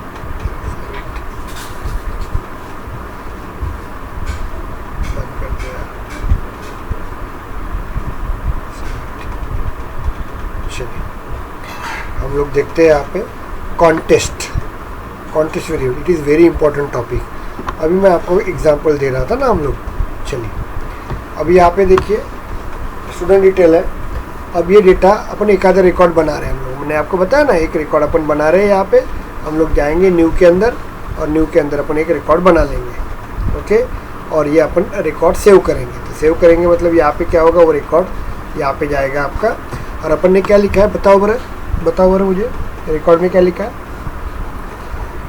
बंद कर दिया। चलिए हम लोग देखते हैं यहाँ पे contest variable. It is very important topic. अभी मैं आपको एग्जांपल दे रहा था ना हम लोग। चलिए अभी यहाँ पे देखिए स्टूडेंट डिटेल है। अब ये डेटा अपन एक आधा रिकॉर्ड बना रहे हैं हम लोग। मैंने आपको बताया ना एक रिकॉर्ड अपन बना रहे हैं। यहाँ पे हम लोग जाएंगे न्यू के अंदर और न्यू के अंदर अपन एक रिकॉर्ड बना लेंगे। ओके और ये अपन रिकॉर्ड सेव करेंगे। तो सेव करेंगे मतलब यहाँ पे क्या होगा, वो रिकॉर्ड यहाँ पे जाएगा आपका। और अपन ने क्या लिखा है बताओ बरा मुझे रिकॉर्ड में क्या लिखा है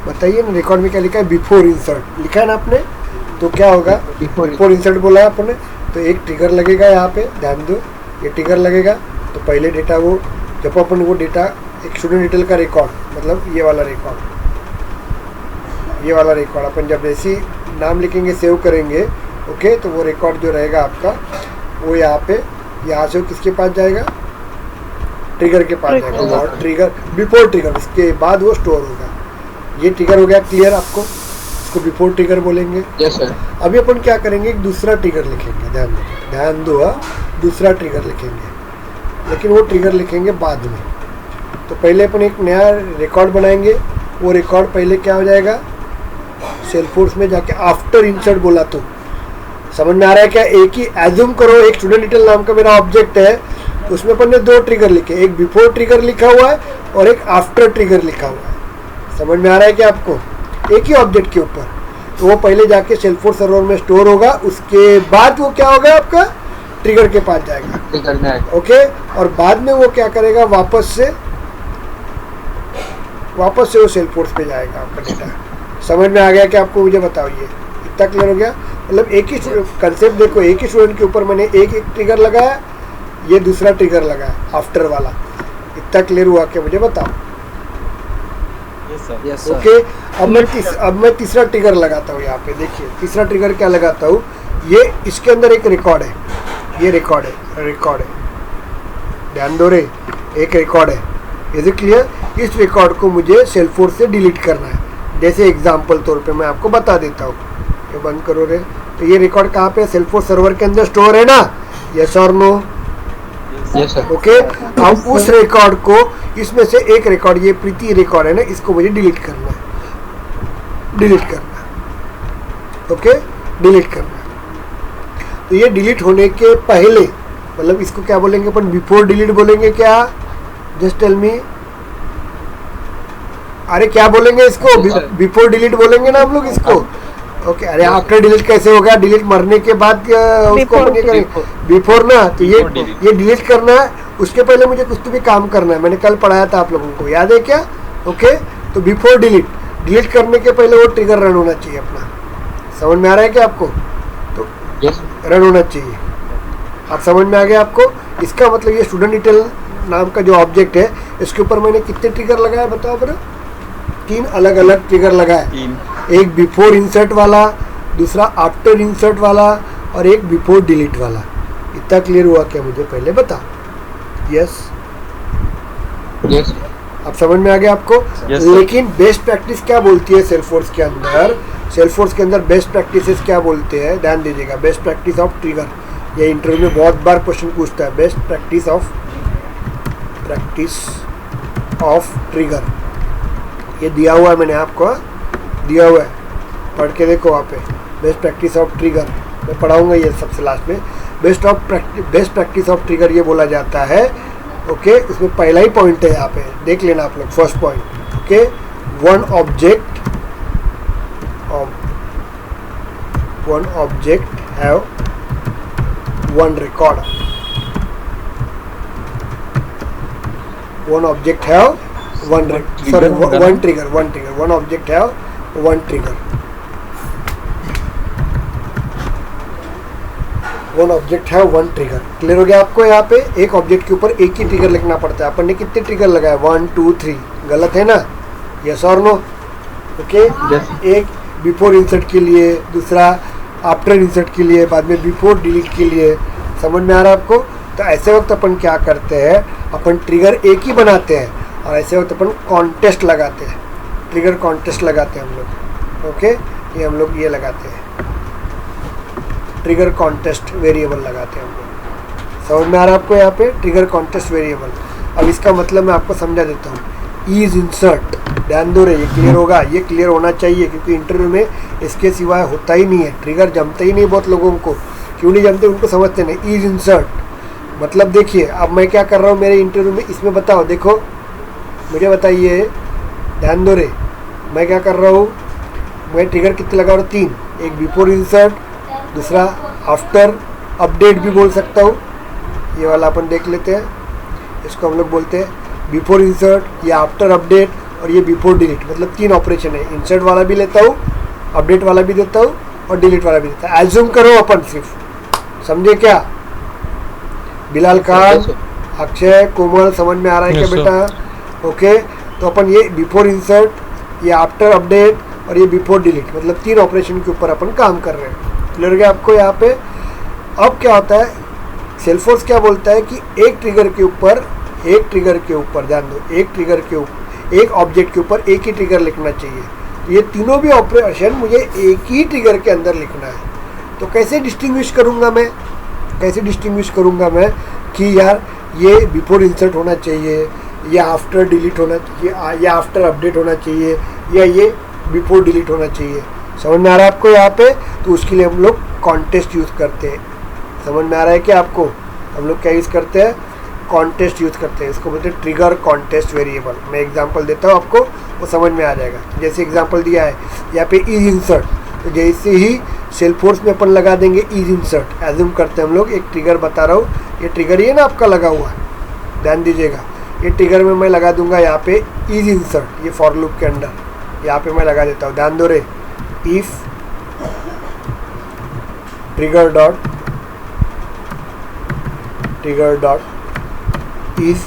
बताइए ना। रिकॉर्ड में क्या लिखा है, बिफोर इंसर्ट लिखा है ना आपने। तो क्या होगा, बिफोर इंसर्ट बोला है आपने। तो एक ट्रिगर लगेगा यहाँ पे, ध्यान दो ये ट्रिगर लगेगा। तो पहले डेटा वो जब अपन वो डेटा एक स्टूडेंट डिटेल का रिकॉर्ड मतलब ये वाला रिकॉर्ड अपन जब ऐसी नाम लिखेंगे सेव करेंगे ओके। तो वो रिकॉर्ड जो रहेगा आपका वो यहाँ से वो किसके पास जाएगा, ट्रिगर के पास जाएगा। और ट्रिगर बिफोर ट्रिगर उसके बाद वो स्टोर होगा। ये ट्रिगर हो गया क्लियर आपको, इसको बिफोर ट्रिगर बोलेंगे। Yes sir. अभी अपन क्या करेंगे, एक दूसरा ट्रिगर लिखेंगे। ध्यान दो दूसरा ट्रिगर लिखेंगे, लेकिन वो ट्रिगर लिखेंगे बाद में। तो पहले अपन एक नया रिकॉर्ड बनाएंगे। वो रिकॉर्ड पहले क्या हो जाएगा, सेल्सफोर्स में जाके आफ्टर इंसर्ट बोला तो समझ में आ रहा है क्या। एक ही एज्यूम करो एक स्टूडेंट डिटेल नाम का मेरा ऑब्जेक्ट है, उसमें अपन ने दो ट्रिगर लिखे, एक बिफोर ट्रिगर लिखा हुआ है और एक आफ्टर ट्रिगर लिखा हुआ है। समझ में आ रहा है क्या आपको, एक ही ऑब्जेक्ट के ऊपर। तो वो पहले जाके सेल्सफोर्स सर्वर में स्टोर होगा, उसके बाद वो क्या होगा आपका ट्रिगर के पास जाएगा, ट्रिगर में आएगा ओके। और बाद में वो क्या करेगा, वापस से वो सेल्सफोर्स पे जाएगा आपका डेटा। समझ में आ गया क्या आपको, मुझे बताओ ये इतना क्लियर हो गया। मतलब एक ही कंसेप्ट देखो, एक ही स्टूडेंट के ऊपर मैंने एक ट्रिगर लगाया, ये दूसरा ट्रिगर लगाया आफ्टर वाला। इतना क्लियर हुआ क्या, मुझे बताओ। यस ओके अब मैं तीसरा ट्रिगर लगाता हूँ यहाँ पे। देखिए तीसरा ट्रिगर क्या लगाता हूँ, ये इसके अंदर एक रिकॉर्ड है, ये रिकॉर्ड है ध्यान दो रे, एक रिकॉर्ड है। Is it clear. इस रिकॉर्ड को मुझे सेल्सफोर्स से डिलीट करना है। जैसे एग्जांपल तौर पे मैं आपको बता देता हूँ, ये बंद करो रे। तो ये रिकॉर्ड कहाँ पे, सेल्सफोर्स सर्वर के अंदर स्टोर है ना, yes or no. Yes sir. Okay अब उस रिकॉर्ड को, इसमें से एक रिकॉर्ड, ये प्रीति रिकॉर्ड है ना, इसको मुझे डिलीट करना है। ओके डिलीट करना है। तो ये डिलीट होने के पहले, मतलब इसको क्या बोलेंगे अपन, बिफोर डिलीट बोलेंगे क्या, जस्ट टेल मी। अरे क्या बोलेंगे इसको, बिफोर डिलीट बोलेंगे ना हम लोग इसको। ओके अरे आफ्टर डिलीट कैसे होगा, डिलीट मरने के बाद उसको अपन ये करेंगे बिफोर ना। तो ये डिलीट करना है, उसके पहले मुझे कुछ तो भी काम करना है। मैंने कल पढ़ाया था आप लोगों को, याद है क्या। ओके तो बिफोर डिलीट करने के पहले वो ट्रिगर रन होना चाहिए अपना। समझ में आ रहा है क्या आपको, तो रन होना चाहिए। आप समझ में आ गया आपको। इसका मतलब ये स्टूडेंट डिटेल नाम का जो ऑब्जेक्ट है, इसके ऊपर मैंने कितने ट्रिगर लगाया बताओ बरा, 3 अलग अलग ट्रिगर लगाए। एक बिफोर इंसर्ट वाला, दूसरा आफ्टर इंसर्ट वाला और एक बिफोर डिलीट वाला। इतना क्लियर हुआ क्या, मुझे पहले बता। यस अब समझ में आ गया आपको। लेकिन बेस्ट प्रैक्टिस क्या बोलती है सेल्सफोर्स के अंदर, बेस्ट प्रैक्टिसेस क्या बोलते हैं, ध्यान दीजिएगा। बेस्ट प्रैक्टिस ऑफ ट्रिगर, ये इंटरव्यू में बहुत बार क्वेश्चन पूछता है। बेस्ट प्रैक्टिस ऑफ ट्रिगर, ये दिया हुआ है मैंने आपको, दिया हुआ है, पढ़ के देखो वहाँ पे। बेस्ट प्रैक्टिस ऑफ ट्रिगर मैं पढ़ाऊंगा ये सबसे लास्ट में। बेस्ट प्रैक्टिस ऑफ ट्रिगर ये बोला जाता है। ओके उसमें पहला ही पॉइंट है, यहाँ पे देख लेना आप लोग, first point. Okay one object have one record, one object have one trigger, one object have one trigger, one object है वन ट्रिगर। क्लियर हो गया आपको। यहाँ पे एक ऑब्जेक्ट के ऊपर एक ही ट्रिगर लिखना पड़ता है। अपन ने कितने ट्रिगर लगाए, 1 2 3, गलत है ना, यस और नो। ओके एक बिफोर इंसर्ट के लिए, दूसरा आफ्टर इंसर्ट के लिए, बाद में बिफोर डिलीट के लिए। समझ में आ रहा है आपको। तो ऐसे वक्त अपन क्या करते हैं, अपन ट्रिगर एक ही बनाते हैं और ऐसे होते अपन कॉन्टेस्ट लगाते हैं, ट्रिगर कॉन्टेस्ट लगाते हैं हम लोग। ओके, ये हम लोग ये लगाते हैं, ट्रिगर कॉन्टेस्ट वेरिएबल लगाते हैं हम लोग। समझ में आ रहा है आपको? यहाँ पे ट्रिगर कॉन्टेस्ट वेरिएबल। अब इसका मतलब मैं आपको समझा देता हूँ। इज इंसर्ट, ध्यान दो रे, ये क्लियर होगा, ये क्लियर होना चाहिए क्योंकि इंटरव्यू में इसके सिवाय होता ही नहीं है। ट्रिगर जमता ही नहीं बहुत लोगों को, क्यों नहीं जमते उनको समझते नहीं। इज इंसर्ट मतलब देखिए, अब मैं क्या कर रहा हूँ मेरे इंटरव्यू में, इसमें बताओ, देखो मुझे बताइए, ध्यान दो रे, मैं क्या कर रहा हूँ, मैं ट्रिगर कितने लगा रहा हूँ? 3। एक बिफोर इंसर्ट, दूसरा आफ्टर अपडेट भी बोल सकता हूँ। ये वाला अपन देख लेते हैं, इसको हम लोग बोलते हैं बिफोर इंसर्ट या आफ्टर अपडेट, और ये बिफोर डिलीट। मतलब 3 ऑपरेशन है, इंसर्ट वाला भी लेता हूँ, अपडेट वाला भी देता हूँ और डिलीट वाला भी देता हूँ। एज्यूम करो अपन सिर्फ, समझे क्या? बिलाल खान, अक्षय, कोमल, समझ में आ रहा है क्या बेटा? ओके, तो अपन ये बिफोर इंसर्ट, ये आफ्टर अपडेट और ये बिफोर डिलीट, मतलब 3 ऑपरेशन के ऊपर अपन काम कर रहे हैं। क्लियर गया आपको यहाँ पे? अब क्या होता है, सेल्सफोर्स क्या बोलता है कि एक ट्रिगर के ऊपर ध्यान दो, एक ट्रिगर के ऊपर, एक ऑब्जेक्ट के ऊपर एक ही ट्रिगर लिखना चाहिए। तो ये तीनों भी ऑपरेशन मुझे एक ही ट्रिगर के अंदर लिखना है। तो कैसे डिस्टिंग्विश करूँगा मैं, कि यार ये बिफोर इंसर्ट होना चाहिए, या आफ्टर डिलीट होना चाहिए, या आफ्टर अपडेट होना चाहिए, या ये बिफोर डिलीट होना चाहिए। समझ में आ रहा है आपको यहाँ पे? तो उसके लिए हम लोग कॉन्टेस्ट यूज़ करते हैं। समझ में आ रहा है क्या आपको? हम लोग क्या यूज़ करते हैं? कॉन्टेस्ट यूज़ करते हैं। इसको बोलते हैं ट्रिगर कॉन्टेस्ट वेरिएबल। मैं एग्जांपल देता हूँ आपको, वो समझ में आ जाएगा। जैसे एग्जांपल दिया है यहाँ पे इज इंसर्ट, तो जैसे ही सेल्सफोर्स में अपन लगा देंगे इज इंसर्ट, एज्यूम करते हैं हम लोग, एक ट्रिगर बता रहा हूँ, ये ट्रिगर ही है ना आपका लगा हुआ है, ध्यान दीजिएगा। ये ट्रिगर में मैं लगा दूंगा यहाँ पे इज इंसर्ट, ये फॉर लूप के अंदर यहाँ पे मैं लगा देता हूँ, ध्यान दो रे। If trigger dot is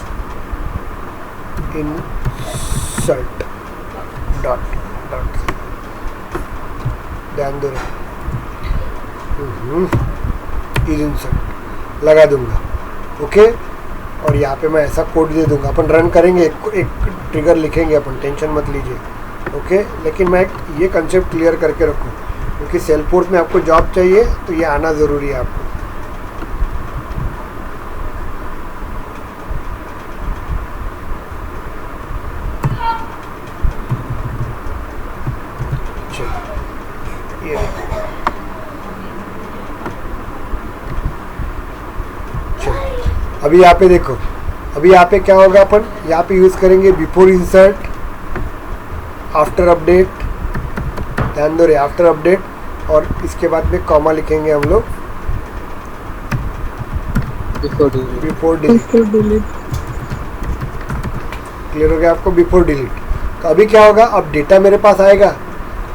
insert dot ध्यान दो, is insert लगा दूंगा। ओके, और यहाँ पे मैं ऐसा कोड दे दूंगा, अपन रन करेंगे, एक ट्रिगर लिखेंगे अपन, टेंशन मत लीजिए। ओके, लेकिन मैं ये कंसेप्ट क्लियर करके रखूँ क्योंकि सेल्सफोर्स में आपको जॉब चाहिए तो ये आना ज़रूरी है आपको। अभी यहाँ पे देखो, अभी यहाँ पे क्या होगा, अपन यहाँ पे यूज़ करेंगे बिफोर इंसर्ट, आफ्टर अपडेट, ध्यान दो रे, आफ्टर अपडेट, और इसके बाद में कॉमा लिखेंगे हम लोग बिफोर डिलीट। क्लियर हो गया आपको? Before delete. तो अभी क्या होगा, अब डेटा मेरे पास आएगा,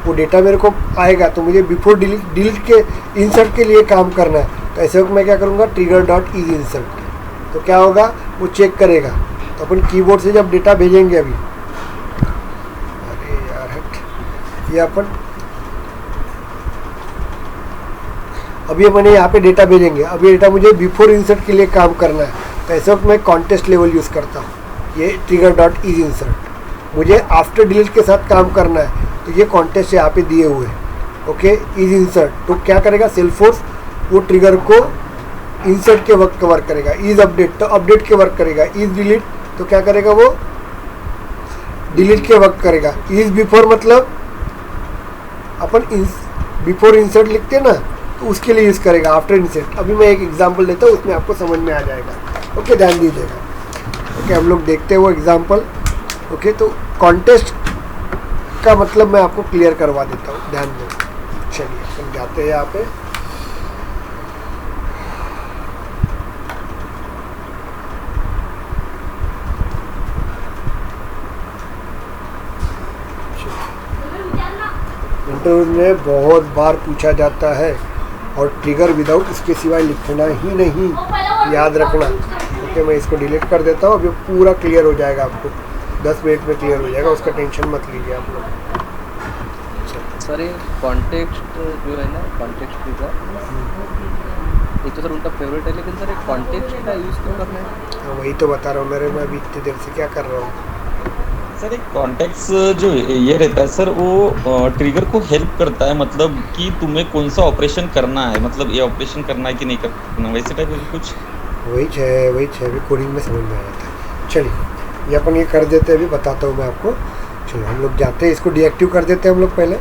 वो डेटा मेरे को आएगा तो मुझे बिफोर डिलीट के इंसर्ट के लिए काम करना है। तो ऐसे वक्त मैं क्या करूँगा, ट्रिगर डॉट इज इंसर्ट, तो क्या होगा, वो चेक करेगा। तो अपन कीबोर्ड से जब डेटा भेजेंगे, अभी अरे यार हट, ये अपन अभी अपन यहाँ पे डेटा भेजेंगे, अब ये डेटा मुझे बिफोर इंसर्ट के लिए काम करना है। तो ऐसे वक्त मैं कॉन्टेस्ट लेवल यूज़ करता हूँ, ये ट्रिगर डॉट इज इंसर्ट। मुझे आफ्टर डिलीट के साथ काम करना है तो ये कॉन्टेस्ट यहाँ पे दिए हुए हैं। ओके, इज इंसर्ट, तो क्या करेगा सेल्सफोर्स, वो ट्रिगर को इंसर्ट के वक्त वर्क करेगा। इज अपडेट तो अपडेट के वर्क करेगा। इज डिलीट तो क्या करेगा, वो डिलीट के वक्त करेगा। इज बिफोर मतलब अपन बिफोर इंसर्ट लिखते हैं ना, तो उसके लिए यूज़ करेगा आफ्टर इंसर्ट। अभी मैं एक एग्जांपल देता हूँ, उसमें आपको समझ में आ जाएगा। ओके, ध्यान दीजिएगा। ओके, हम लोग देखते हैं वो एग्जांपल। ओके, तो कॉन्टेस्ट का मतलब मैं आपको क्लियर करवा देता हूँ, ध्यान दें। चलिए हम जाते हैं यहाँ पे, इंटरव्यू में बहुत बार पूछा जाता है, और ट्रिगर विदाउट इसके सिवाय लिखना ही नहीं, याद रखना। ओके, मैं इसको डिलीट कर देता हूँ, अब ये पूरा क्लियर हो जाएगा, आपको 10 मिनट में क्लियर हो जाएगा, उसका टेंशन मत लीजिए आप लोग। सर ये कॉन्टेक्स्ट जो है ना, कॉन्टेक्स्ट ट्रिगर, ये तो सर उनका फेवरेट है, लेकिन सर एक कॉन्टेक्स्ट का यूज़ क्यों करना है? वही तो बता रहा हूँ मेरे, मैं अभी इतनी देर से क्या कर रहा हूँ, सर एक कॉन्टेक्ट्स जो ये रहता है सर वो ट्रिगर को हेल्प करता है, मतलब कि तुम्हें कौन सा ऑपरेशन करना है, मतलब ये ऑपरेशन करना है कि नहीं करना, वैसे टाइप कुछ। वही है अभी कोडिंग में समझ में आ जाता है। चलिए ये अपन ये कर देते हैं, अभी बताता हूँ मैं आपको। चलो हम लोग जाते हैं, इसको डीएक्टिव कर देते हैं हम लोग पहले,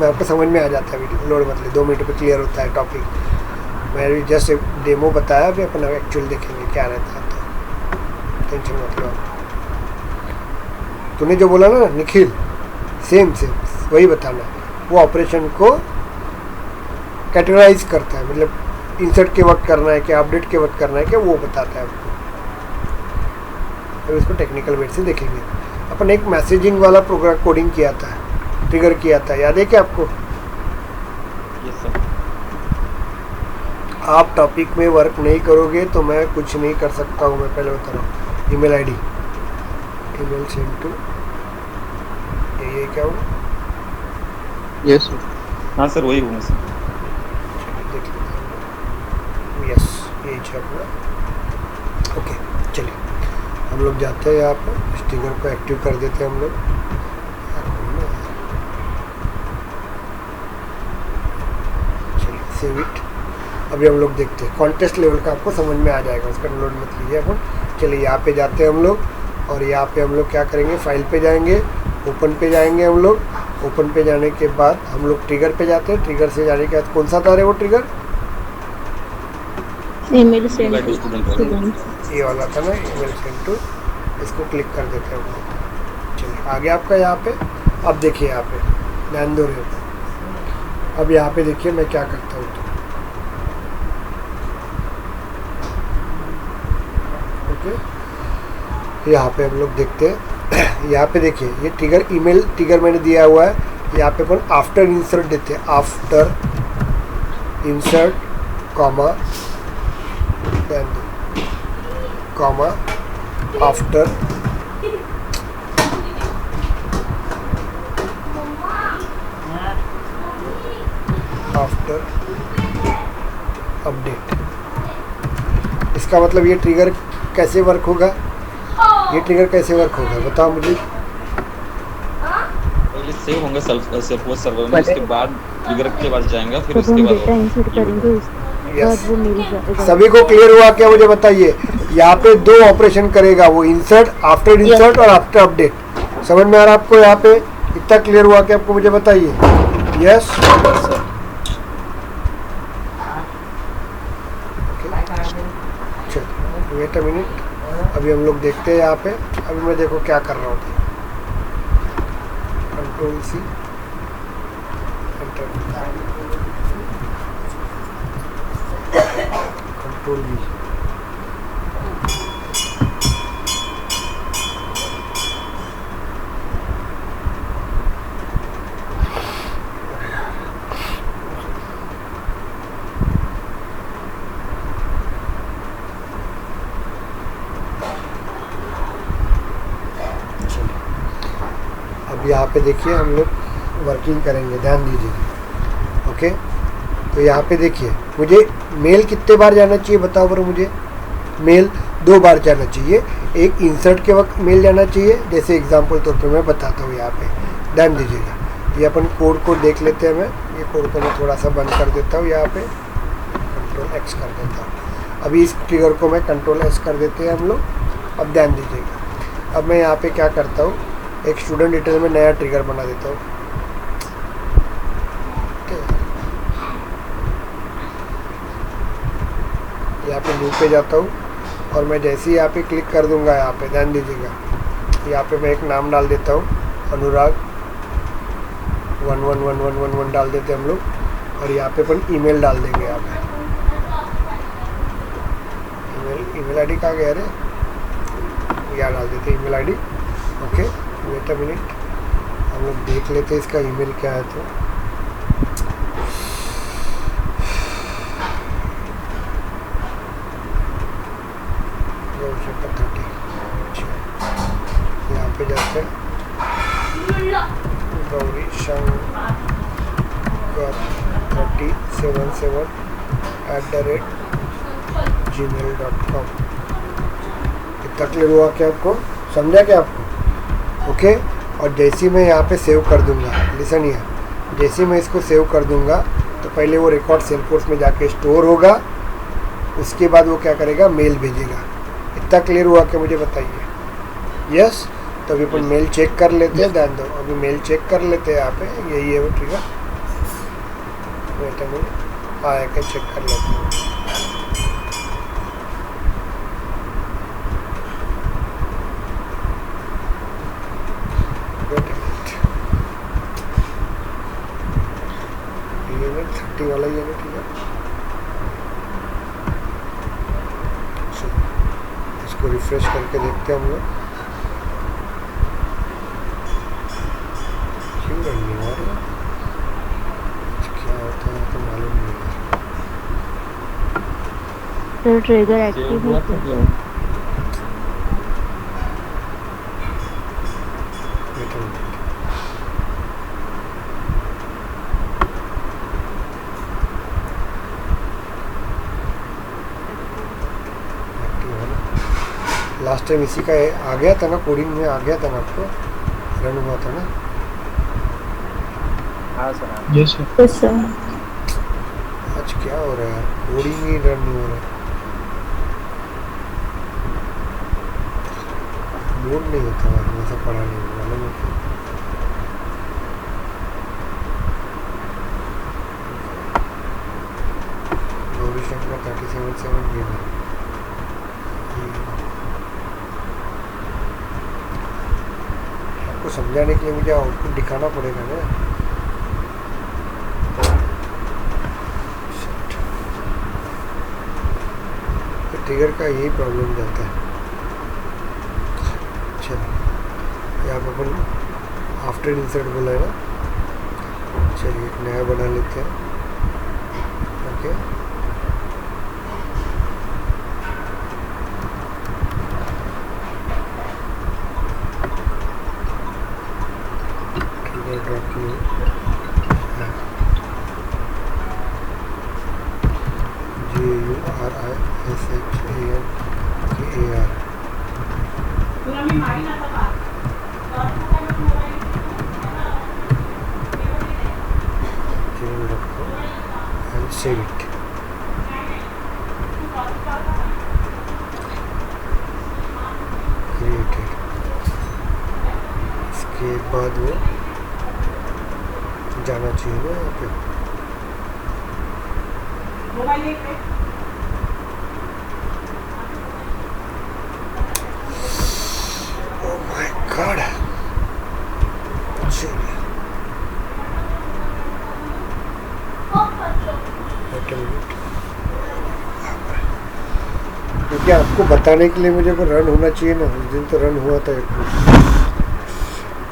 मैं आपको समझ में आ जाता है वीडियो, लोड मतलब 2 मिनट पे क्लियर होता है टॉपिक। मैं भी जस्ट एक डेमो बताया, अभी अपन एक्चुअल देखेंगे क्या रहता है, तो टेंशन मत लो। तूने जो बोला ना निखिल, सेम वही बताना है। वो ऑपरेशन को कैटेगराइज करता है, मतलब इंसर्ट के वक्त करना है क्या, अपडेट के वक्त करना है क्या, वो बताता है आपको। अब इसको टेक्निकल वेट से देखेंगे। अपन एक मैसेजिंग वाला प्रोग्राम कोडिंग किया था, ट्रिगर किया था, याद है क्या आपको? Yes sir. आप टॉपिक में वर्क नहीं करोगे तो मैं कुछ नहीं कर सकता हूँ, मैं पहले बता रहा हूँ। Email ID, email send to, ये क्या हो? Yes sir. हाँ सर वही हूँ सर। देख लेते हैं। यस यही है अपना। ओके चलिए हम लोग जाते हैं यहाँ पर, स्टिकर को एक्टिव कर देते हैं हम लोग। चलिए सेव इट। अभी हम लोग देखते हैं कॉन्टेस्ट लेवल का, आपको समझ में आ जाएगा, उसका डाउनलोड मत लीजिए अपन। चलिए यहाँ पे जाते हैं हम लोग, और यहाँ पे हम लोग क्या करेंगे, फाइल पे जाएंगे, ओपन पे जाएंगे हम लोग। ओपन पे जाने के बाद हम लोग ट्रिगर पे जाते हैं। ट्रिगर से जाने के बाद कौन सा था रे वो trigger? Email send to student students. ये वाला था ना, ईमेल सेंड टू। इसको क्लिक कर देते हैं हम लोग। चलिए आ गया आपका यहाँ पे। अब देखिए यहाँ पे ध्यान दो रहे, अब यहाँ पे देखिए मैं क्या करता हूँ। ओके यहाँ पे हम लोग देखते हैं, यहाँ पे देखिए ये ट्रिगर, ईमेल ट्रिगर मैंने दिया हुआ है। यहाँ पे अपन आफ्टर इंसर्ट देते हैं, after insert comma comma after after update. इसका मतलब ये ट्रिगर कैसे वर्क होगा, ये ट्रिगर कैसे वर्क होगा बताओ मुझे। पहले सेव होंगे सर्वर सर्वर में, उसके बाद ट्रिगर के पास जाएगा, फिर जब उसके हम बाद डेटा इंसर्ट करेंगे उसके बाद वो मिल जाएगा। सभी को क्लियर हुआ क्या मुझे बताइए? यहाँ पे 2 ऑपरेशन करेगा वो, इंसर्ट, आफ्टर इंसर्ट और आफ्टर अपडेट। समझ में आ रहा है आपको? यहाँ पे इतना क्लियर हुआ क्या आपको, मुझे बताइए। यस वेट अ मिनट, अभी हम लोग देखते हैं यहाँ पे। अभी मैं देखो क्या कर रहा हूँ, कंट्रोल सी कंट्रोल वी। अब यहाँ पे देखिए हम लोग वर्किंग करेंगे, ध्यान दीजिए। ओके तो यहाँ पे देखिए मुझे मेल कितने बार जाना चाहिए बताओ बरो मुझे। मेल 2 बार जाना चाहिए। एक इंसर्ट के वक्त मेल जाना चाहिए, जैसे एग्जांपल तौर पे मैं बताता हूँ। यहाँ पे ध्यान दीजिएगा, ये अपन कोड को देख लेते हैं। मैं ये कोड को मैं थोड़ा सा बंद कर देता हूँ, यहाँ पे कंट्रोल एक्स कर देता हूँ। अभी इस ट्रिगर को मैं कंट्रोल एस कर देते हैं हम लोग। अब ध्यान दीजिएगा, अब मैं यहाँ पे क्या करता हूँ, एक स्टूडेंट डिटेल में नया ट्रिगर बना देता हूँ। यहाँ पे न्यू पे जाता हूँ, और मैं जैसे ही यहाँ पे क्लिक कर दूंगा, यहाँ पे ध्यान दीजिएगा, यहाँ पे मैं एक नाम डाल देता हूँ, अनुराग 111111 डाल देते हम लोग। और यहाँ पे अपन ईमेल डाल देंगे। यहाँ पे ईमेल आईडी कहाँ गया रे, यहाँ डाल देते email ID. Okay wait a minute, हम लोग देख लेते हैं इसका ईमेल क्या है। तो यहाँ पे जाते हैं, गौरी शंकर 3077@gmail.com। कितना क्लियर हुआ क्या आपको, समझा क्या आपको? ओके। और जैसे ही मैं यहाँ पे सेव कर दूंगा, लिसन हियर, जैसे ही मैं इसको सेव कर दूंगा तो पहले वो रिकॉर्ड सेलफोर्स में जाके स्टोर होगा, उसके बाद वो क्या करेगा, मेल भेजेगा। इतना क्लियर हुआ कि मुझे बताइए। यस, तो अभी अपन मेल चेक कर लेते हैं, ध्यान दो, अभी मेल चेक कर लेते हैं यहाँ पे, यही है वो ट्रिगर। वेट अ मिनट, आया क्या चेक कर लेते हैं। वेट अ मिनट, ये ना 30 वाला ही है ना ट्रिगर। इसको रिफ्रेश करके देखते हैं हम लोग, क्यों रन नहीं हो रहा, क्या होता है तो मालूम नहीं है। तो ट्रिगर सेव एक्टिव हुआ है था क्या? क्या? वेट अ मिनट, एक्टिव है ना। लास्ट टाइम इसी का आ गया था ना, कोडिंग में आ गया था ना, आपको रन हुआ था ना। हाँ सर हाँ। Yes, sir. Yes sir. आज क्या हो रहा है, कोडिंग ही रन नहीं हो रहा है, बोर्ड नहीं होता है, ऐसा पढ़ा नहीं हुआ ना मुझे। गौरी शंकर 37 गेम है। आपको समझाने के लिए मुझे आउटपुट दिखाना पड़ेगा ना। ट्रिगर का यही प्रॉब्लम रहता है। चलो यहाँ पर अपन आफ्टर इंसर्ट बोला है ना, चलिए एक नया बना लेते हैं। Okay, trigger document JURAAR and save it. Created. इसके बाद वो जाना चाहिए ना यहाँ पे। Oh my God! चलिए क्योंकि आपको बताने के लिए मुझे को रन होना चाहिए ना, उस दिन तो रन हुआ था एक,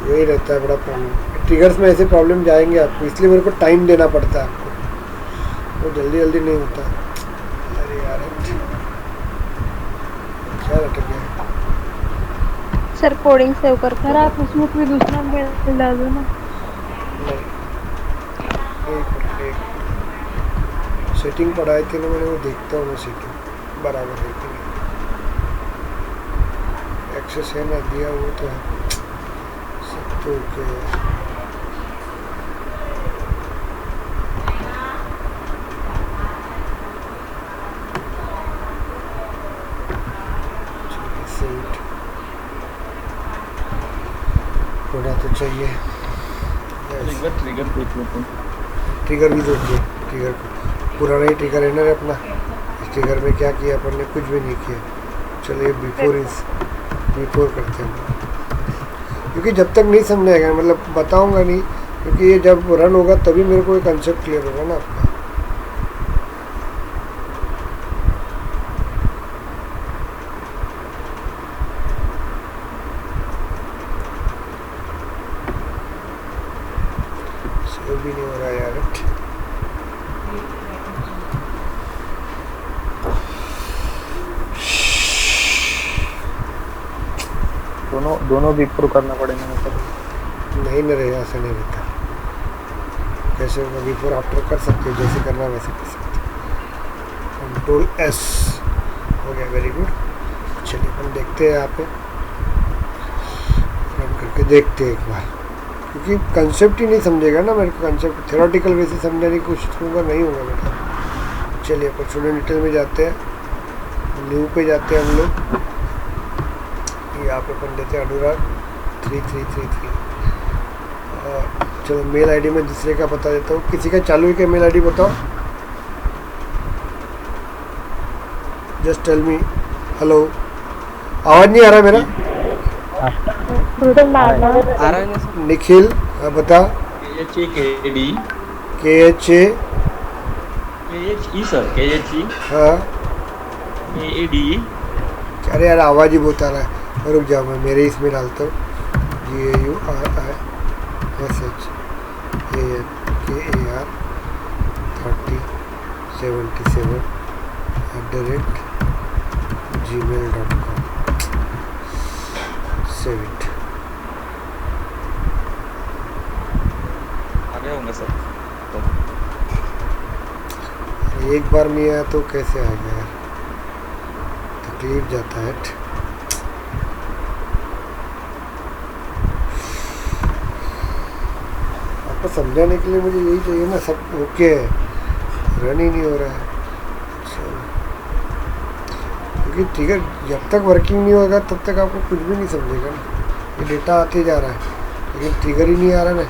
यही रहता है बड़ा प्रॉब्लम। ट्रिगर्स में ऐसे प्रॉब्लम जाएंगे आपको, इसलिए मेरे को टाइम देना पड़ता है आपको, वो जल्दी जल्दी नहीं होता। अरे यार क्या अटक गया। सर कोडिंग सेव कर सर, आप उसमें कोई दूसरा मेल डाल दो ना। सेटिंग पढ़ाई थी ना मैंने, वो देखता हूँ मैं सेटिंग बराबर है कि नहीं। एक्सेस है ना दिया, वो तो है सब तो ओके है। होना तो चाहिए। एक बार ट्रिगर देख लेते हैं। ट्रिगर भी देखिए, ट्रिगर पुराना ही ट्रिगर है ना रे अपना, इस ट्रिगर में क्या किया अपन ने, कुछ भी नहीं किया। चलिए बिफोर करते हैं, क्योंकि जब तक नहीं समझ आएगा, मतलब बताऊंगा नहीं, क्योंकि ये जब रन होगा तभी मेरे को ये कंसेप्ट क्लियर होगा ना आपका। सेव भी नहीं हो रहा यार। दोनों बिफोर करना पड़ेगा मतलब। नहीं न रहे, ऐसा नहीं रहता। कैसे बिफोर आफ्टर कर सकते हो, जैसे करना वैसे कर सकते हो। कंट्रोल एस हो गया, वेरी गुड। चलिए हम देखते हैं यहाँ पे रन करके देखते हैं एक बार, क्योंकि कंसेप्ट ही नहीं समझेगा ना मेरे को, कंसेप्ट थ्योरेटिकल वे से समझने की कोशिश करूँगा, नहीं होगा बेटा। चलिए अपन स्टूडेंट डिटेल में जाते हैं, न्यू पे जाते हैं हम लोग, यहाँ पे अपन देते हैं अनुराग 3333। चलो मेल आईडी में दूसरे का बता देता हूँ, किसी का चालू है क्या मेल आईडी बताओ, जस्ट टेल मी। हेलो, आवाज़ नहीं आ रहा मेरा? आ रहा है ना सर? निखिल बता। KHE KHA सर, KHE हाँ, AAD। अरे यार आवाज़ ही बहुत आ रहा है, रुक जाओ मैं मेरे इसमें डालता हूँ, GAURISHANKAR 3077 @gmail.com। Save it. आ गया होगा सर। एक बार नहीं आया तो कैसे आ गया यार, तकलीफ जाता है। आपको समझाने के लिए मुझे यही चाहिए ना, सब ओके है, रन ही नहीं हो रहा है। चलो, क्योंकि ठीक है जब तक वर्किंग नहीं होगा तब तक आपको कुछ भी नहीं समझेगा ना, ये डेटा आते जा रहा है लेकिन ट्रिगर ही नहीं आ रहा ना।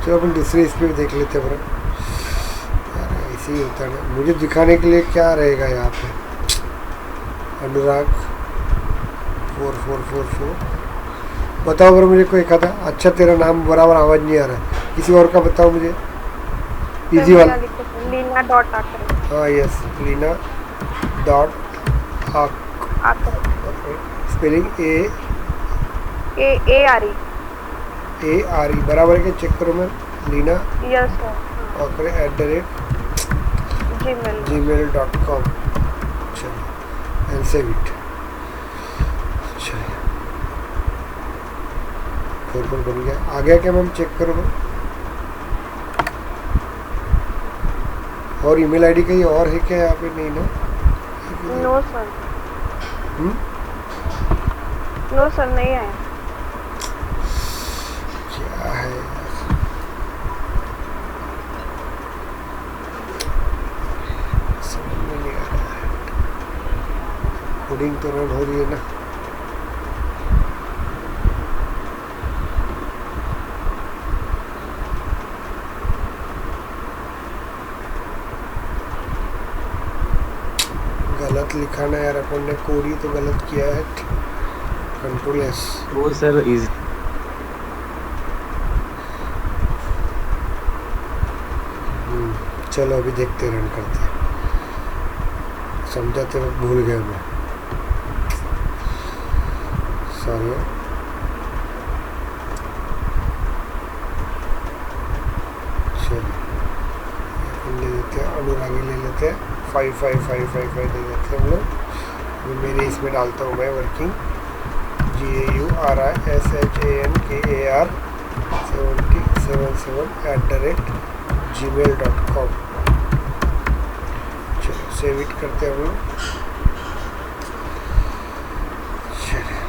चलो अपन दूसरे इस पर भी देख लेते हैं, यार ऐसे ही होता है ना, मुझे दिखाने के लिए क्या रहेगा यहाँ पे। अनुराग 4444 बताओ अगर मुझे कोई कहा था। अच्छा तेरा नाम बराबर आवाज़ नहीं आ रहा है, किसी और का बताओ मुझे, इजी वाला। लीना डॉट आकर हाँ yes, Leena dot spelling AARE बराबर के चेक करो मैं, लीना यस सर और @gmail.com। चलिए एंड सेव इट। चलिए 4 बन गया, आ गया क्या मैम, चेक करो मैम। और ईमेल आईडी कहीं और है क्या यहाँ पे? नहीं ना, नो सर, हम्म? नो सर नहीं आया। क्या है यार, समझ में नहीं आ रहा है। कोडिंग तो रन हो रही है ना। गलत लिखा ना यार, अपन ने कोड ही तो गलत किया है। Control S. वो सर इज चलो अभी देखते रन करते हैं, समझाते वक्त भूल गया मैं, सॉरी। चलिए ले लेते हैं, अनुरागी ले लेते हैं, 55555 दे देते हैं हम लोग। अभी मेरे इसमें डालता हूँ मैं वर्किंग GAURISHANKAR 7077 @gmail.com। चलो सेव इट करते हैं हम लोग। चलिए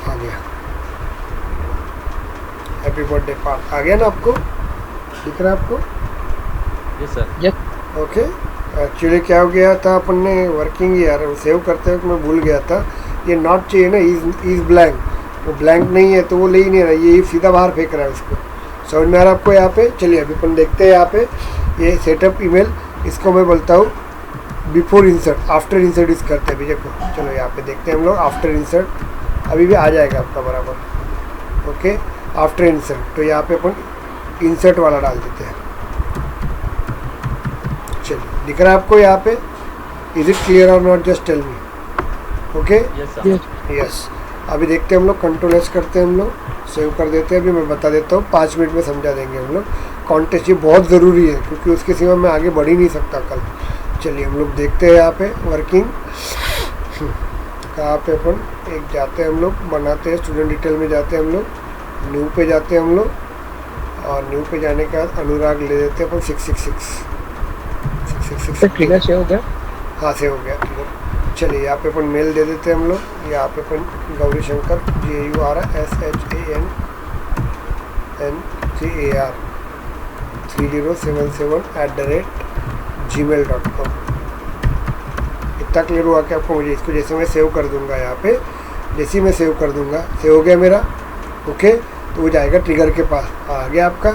आ गया, हैप्पी बर्थडे पार्ट आ गया ना, आपको दिख रहा है आपको? Yes sir. ओके, एक्चुअली क्या हो गया था, अपन ने वर्किंग यार सेव करते वक्त मैं भूल गया था, ये नॉट चाहिए ना, इज ब्लैंक, वो ब्लैंक नहीं है तो वो ले ही नहीं रहा, ये सीधा बाहर फेंक रहा है उसको। समझ में आ रहा है आपको यहाँ पे? चलिए अभी अपन देखते हैं यहाँ पे ये सेटअप ईमेल, इसको मैं बोलता हूँ बिफोर इंसर्ट, आफ्टर इंसर्ट इस करते हैं अभी देखो। चलो यहाँ पे देखते हैं हम लोग आफ्टर इंसर्ट, अभी भी आ जाएगा आपका बराबर। ओके आफ्टर इंसर्ट, तो यहाँ पे अपन इंसर्ट वाला डाल देते हैं। चलिए दिख रहा है आपको यहाँ पे? Is it clear or not, just tell me. Okay yes, अभी देखते हैं हम लोग, कंट्रोल एस करते हैं हम लोग, सेव कर देते हैं। अभी मैं बता देता हूँ, 5 मिनट में समझा देंगे हम लोग। कॉन्टेस्ट ये बहुत ज़रूरी है क्योंकि उसके सिवा मैं आगे बढ़ ही नहीं सकता कल। चलिए हम लोग देखते हैं यहाँ पे वर्किंग कहाँ पे अपन एक जाते हैं हम लोग, बनाते हैं स्टूडेंट डिटेल में जाते हैं हम लोग, न्यू पे जाते हैं हम लोग, और न्यू पे जाने के बाद अनुराग ले देते हैं अपन 666 ट्रिगर सेव हो गया? हाँ सेव हो गया ट्रिगर। चलिए यहाँ पे अपन मेल दे देते हैं हम लोग। यहाँ पे अपन गौरी शंकर GAURSHANCAR 3077@gmail.com। इतना क्लियर हुआ कि आपको मुझे इसको जैसे मैं सेव कर दूंगा यहाँ पे, जैसे ही मैं सेव कर दूंगा, सेव हो गया मेरा। ओके, तो वो जाएगा ट्रिगर के पास। आ गया आपका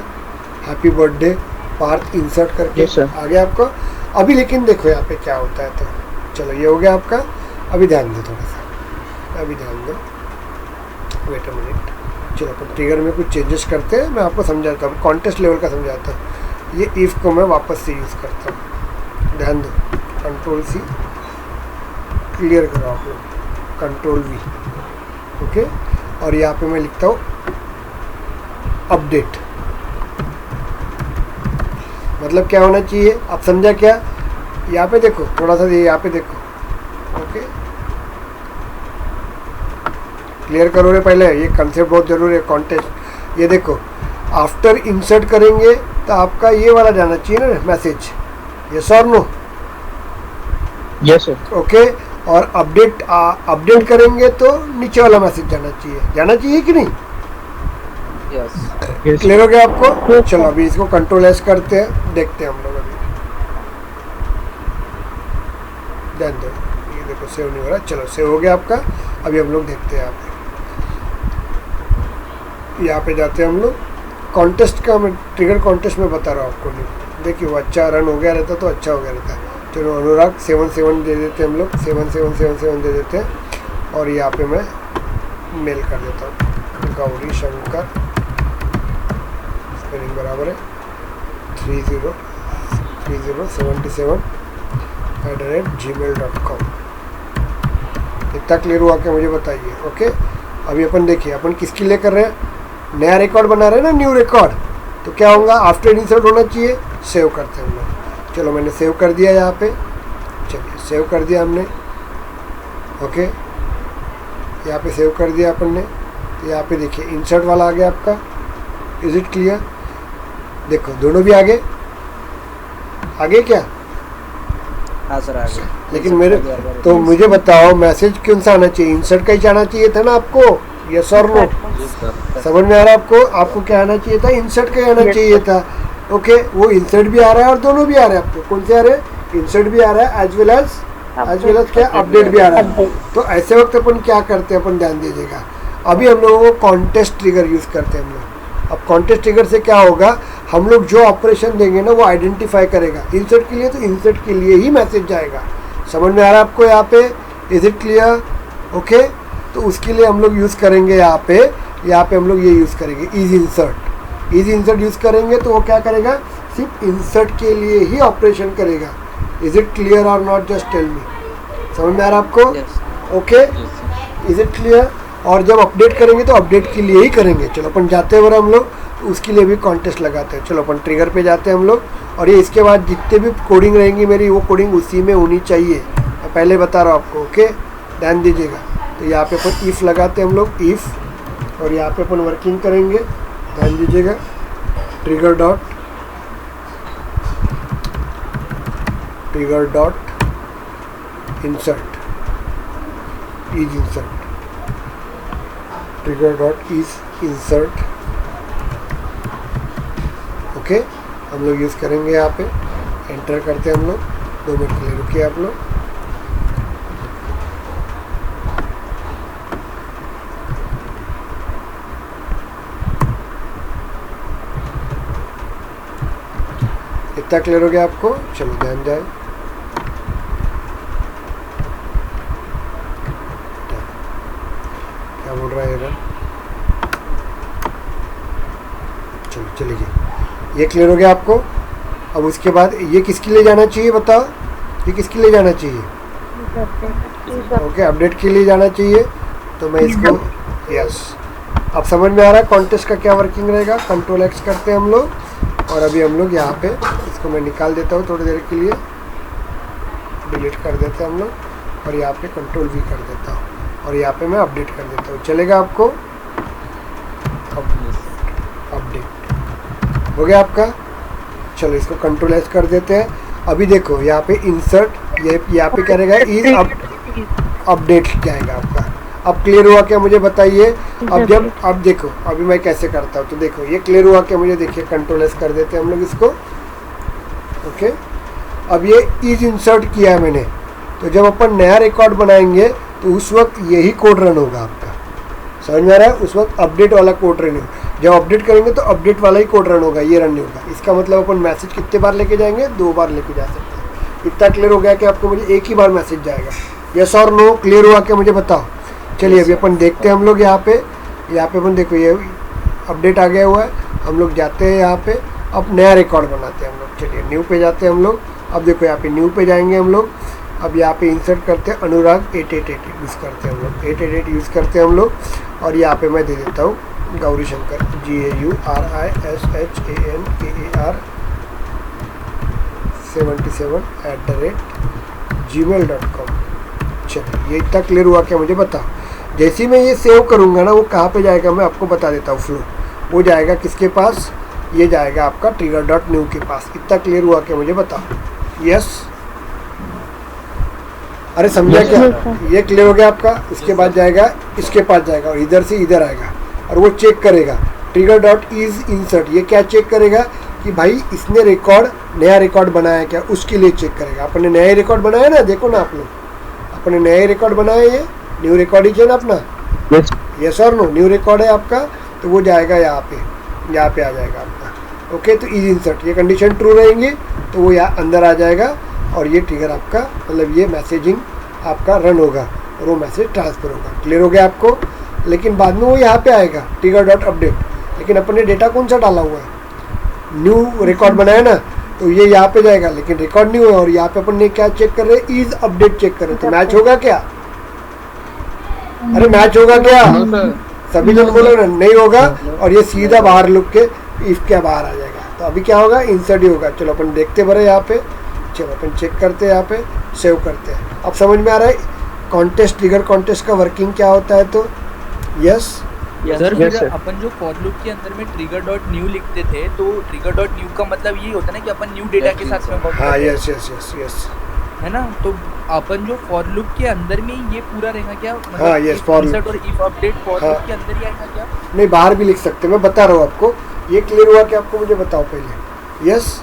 हैप्पी बर्थडे पार्थ इंसर्ट करके Yes, sir. आ गया आपका। अभी लेकिन देखो यहाँ पे क्या होता है। तो चलो ये हो गया आपका। अभी ध्यान दो थोड़ा सा, अभी ध्यान दो, वेट अ मिनट। चलो अपन ट्रिगर में कुछ चेंजेस करते हैं, मैं आपको समझाता हूँ, कॉन्टेस्ट लेवल का समझाता हूँ। ये इफ़ को मैं वापस से यूज़ करता हूँ, ध्यान दो। Ctrl+C क्लियर करो आप लोग, Ctrl+V। ओके, और यहाँ पे मैं लिखता हूँ अपडेट। मतलब क्या होना चाहिए, आप समझा क्या? यहाँ पे देखो थोड़ा सा, यहाँ पे देखो। ओके, क्लियर करो रे पहले, ये कंसेप्ट बहुत जरूरी है कॉन्टेस्ट। ये देखो आफ्टर इंसर्ट करेंगे तो आपका ये वाला जाना चाहिए ना message, yes or no. Yes sir. Okay, और अपडेट करेंगे तो नीचे वाला मैसेज जाना चाहिए कि नहीं? यस क्लियर हो गया आपको? चलो अभी इसको Ctrl+S करते हैं, देखते हैं हम लोग। अभी ध्यान दो, ये देखो सेव नहीं हो रहा। चलो सेव हो गया आपका। अभी हम लोग देखते हैं यहाँ पे जाते हैं हम लोग। कॉन्टेस्ट का मैं ट्रिगर कॉन्टेस्ट में बता रहा हूँ आपको। नहीं देखिए वो अच्छा रन हो गया रहता तो अच्छा हो गया रहता। चलो अनुराग 77 दे देते हैं हम लोग, 7777 दे देते हैं। और यहाँ पे मैं मेल कर देता हूँ गौरी शंकर, स्पेलिंग बराबर है 3077@gmail.com। इतना क्लियर हुआ क्या मुझे बताइए? ओके, अभी अपन देखिए अपन किसके लिए कर रहे हैं, नया रिकॉर्ड बना रहे हैं ना, न्यू रिकॉर्ड। तो क्या होगा, आफ्टर इंसर्ट होना चाहिए, सेव करते हैं हम लोग। चलो मैंने सेव कर दिया यहाँ पे। चलिए सेव कर दिया हमने। ओके, यहाँ पे सेव कर दिया अपन ने। तो यहाँ पे देखिए इंसर्ट वाला आ गया आपका। Is it clear? देखो दोनों भी आगे क्या? हाँ सर, आगे। लेकिन मेरे तो मुझे बताओ मैसेज कौन सा आना चाहिए? इंसर्ट का ही जाना चाहिए था ना आपको, यस और नो? समझ में आ रहा है आपको? आपको क्या आना चाहिए था? इंसर्ट का ही आना चाहिए था। ओके, वो इंसर्ट भी आ रहा है और दोनों भी आ रहे हैं आपको। कौन से आ रहे हैं? इंसर्ट भी आ रहा है एज वेल एज क्या अपडेट भी आ रहा है। तो ऐसे वक्त अपन क्या करते हैं, अपन ध्यान दीजिएगा। अभी हम लोगों को कॉन्टेस्ट ट्रिगर यूज़ करते हैं हम लोग। अब कॉन्टेस्ट ट्रिगर से क्या होगा, हम लोग जो ऑपरेशन देंगे ना वो आइडेंटिफाई करेगा। इंसर्ट के लिए तो इंसर्ट के लिए ही मैसेज जाएगा। समझ में आ रहा है आपको यहाँ पे? Is it clear? ओके, तो उसके लिए हम लोग यूज़ करेंगे यहाँ पे हम लोग ये यूज़ करेंगे इजी इंसर्ट यूज़ करेंगे। तो वो क्या करेगा, सिर्फ इंसर्ट के लिए ही ऑपरेशन करेगा। Is it clear or not? Just tell me. समझ में आ रहा है आपको? Okay, is it clear? और जब अपडेट करेंगे तो अपडेट के लिए ही करेंगे। चलो अपन जाते हैं हम लोग, तो उसके लिए भी कॉन्टेस्ट लगाते हैं। चलो अपन ट्रिगर पे जाते हैं हम लोग। और ये इसके बाद जितने भी कोडिंग रहेंगी मेरी, वो कोडिंग उसी में होनी चाहिए। मैं पहले बता रहा हूँ आपको। ओके, ध्यान दीजिएगा। तो यहाँ पे अपन इफ़ लगाते हैं हम लोग, इफ़। और यहाँ पे अपन वर्किंग करेंगे, ध्यान दीजिएगा। Trigger dot insert, is insert, trigger dot is insert. Okay, हम लोग यूज़ करेंगे यहाँ पे। एंटर करते हैं हम लोग। 2 मिनट के लिए रुकिए आप लोग। इतना क्लियर हो गया आपको? चलो ध्यान जाए। क्या बोल रहा है इधर? चलो चलिए, ये क्लियर हो गया आपको। अब उसके बाद ये किसके लिए जाना चाहिए बताओ? ये किसके लिए जाना चाहिए? ओके, अपडेट के लिए जाना चाहिए। तो मैं इसको यस, अब समझ में आ रहा है कॉन्टेस्ट का क्या वर्किंग रहेगा। Ctrl+X करते हैं हम लोग। और अभी हम लोग यहाँ पे इसको मैं निकाल देता हूँ थोड़ी देर के लिए, डिलीट कर देते हैं हम लोग। और यहाँ पे Ctrl+V कर देता हूँ। और यहाँ पे मैं अपडेट कर देता हूँ। चलेगा आपको? अपडेट हो गया आपका। चलो इसको Ctrl+S कर देते हैं। अभी देखो यहाँ पे इंसर्ट, ये यहाँ पे क्या रहेगा, अपडेट जाएगा आपका। अब क्लियर हुआ क्या मुझे बताइए। अब देखो अभी मैं कैसे करता हूँ, तो देखो ये क्लियर हुआ क्या मुझे, देखिए कंट्रोल एस कर देते हैं हम लोग इसको। ओके, अब ये इज इंसर्ट किया है मैंने, तो जब अपन नया रिकॉर्ड बनाएंगे तो उस वक्त यही कोड रन होगा आपका, समझ में आ रहा है। उस वक्त अपडेट वाला कोड रन होगा, जब अपडेट करेंगे तो अपडेट वाला ही कोड रन होगा, ये रन नहीं होगा। इसका मतलब अपन मैसेज कितने बार लेके जाएंगे, 2 बार लेके जा सकते हैं। इतना क्लियर हो गया कि आपको मुझे एक ही बार मैसेज जाएगा। यस और नो, क्लियर हुआ क्या मुझे बताओ। चलिए अभी अपन देखते हैं हम लोग यहाँ पे अपन देखो ये अपडेट आ गया हुआ है। हम लोग जाते हैं यहाँ पे, अब नया रिकॉर्ड बनाते हैं हम लोग। चलिए न्यू पे जाते हैं हम लोग। अब देखो यहाँ पे न्यू पे जाएंगे हम लोग। अब यहाँ पे इंसर्ट करते हैं अनुराग 888 यूज़ करते हैं हम लोग, 888 यूज़ करते हैं हम लोग। और यहाँ पे मैं दे देता हूँ गौरी शंकर GAURISHANKAR 77@gmail.com। चलिए ये इतना क्लियर हुआ क्या मुझे बताओ। जैसे ही मैं ये सेव करूँगा ना, वो कहाँ पे जाएगा मैं आपको बता देता हूँ। फ्लो वो जाएगा किसके पास, ये जाएगा आपका trigger.new के पास। इतना क्लियर हुआ क्या मुझे बताओ। यस, अरे समझा क्या, ये क्लियर हो गया आपका। इसके बाद जाएगा इसके पास जाएगा और इधर से इधर आएगा और वो चेक करेगा trigger.isInsert। ये क्या चेक करेगा कि भाई इसने रिकॉर्ड नया रिकॉर्ड बनाया क्या, उसके लिए चेक करेगा। अपने नया रिकॉर्ड बनाया ना, देखो ना आप लोग अपने नया रिकॉर्ड बनाया, ये न्यू रिकॉर्ड ही है ना अपना। Yes or no, new record है आपका, तो वो जाएगा यहाँ पे आ जाएगा आपका। ओके, तो इज इंसर्ट ये कंडीशन ट्रू रहेंगी तो वो यहाँ अंदर आ जाएगा और ये ट्रिगर आपका मतलब ये मैसेजिंग आपका रन होगा और वो मैसेज ट्रांसफर होगा। क्लियर हो गया आपको। लेकिन बाद में वो यहाँ पे आएगा trigger.update, लेकिन अपने डेटा कौन सा डाला हुआ है, न्यू रिकॉर्ड बनाया ना, तो ये यहाँ पे जाएगा लेकिन रिकॉर्ड नहीं हुआ। और यहाँ पे अपन ने क्या चेक कर रहे हैं, इज अपडेट चेक कर रहे हैं, तो मैच होगा क्या। अरे मैच होगा क्या, सभी लोग बोलो ना नहीं होगा। और ये सीधा बाहर लुक के इफ के बाहर आ जाएगा। तो अभी क्या होगा, इंसर्ट ही होगा। चलो अपन देखते बड़े यहाँ पे, चलो अपन चेक करते हैं, यहाँ पे सेव करते हैं। अब समझ में आ रहा है कॉन्टेस्ट ट्रिगर कॉन्टेस्ट का वर्किंग क्या होता है। तो यस सर, फिर अपन जो फॉर लूप के अंदर में trigger.new लिखते थे, तो trigger.new का मतलब ये होता है ना कि अपन न्यू डेटा के साथ में वर्क हाँ, करते हैं। यस है ना। तो अपन जो फॉर लूप के अंदर में ये पूरा रहेगा क्या, मतलब हाँ, yes, for loop। insert और if अपडेट फॉर हाँ। लूप के अंदर ही आएगा क्या। नहीं, बाहर भी लिख सकते, मैं बता रहा हूँ आपको। ये क्लियर हुआ कि आपको मुझे बताओ पहले। यस,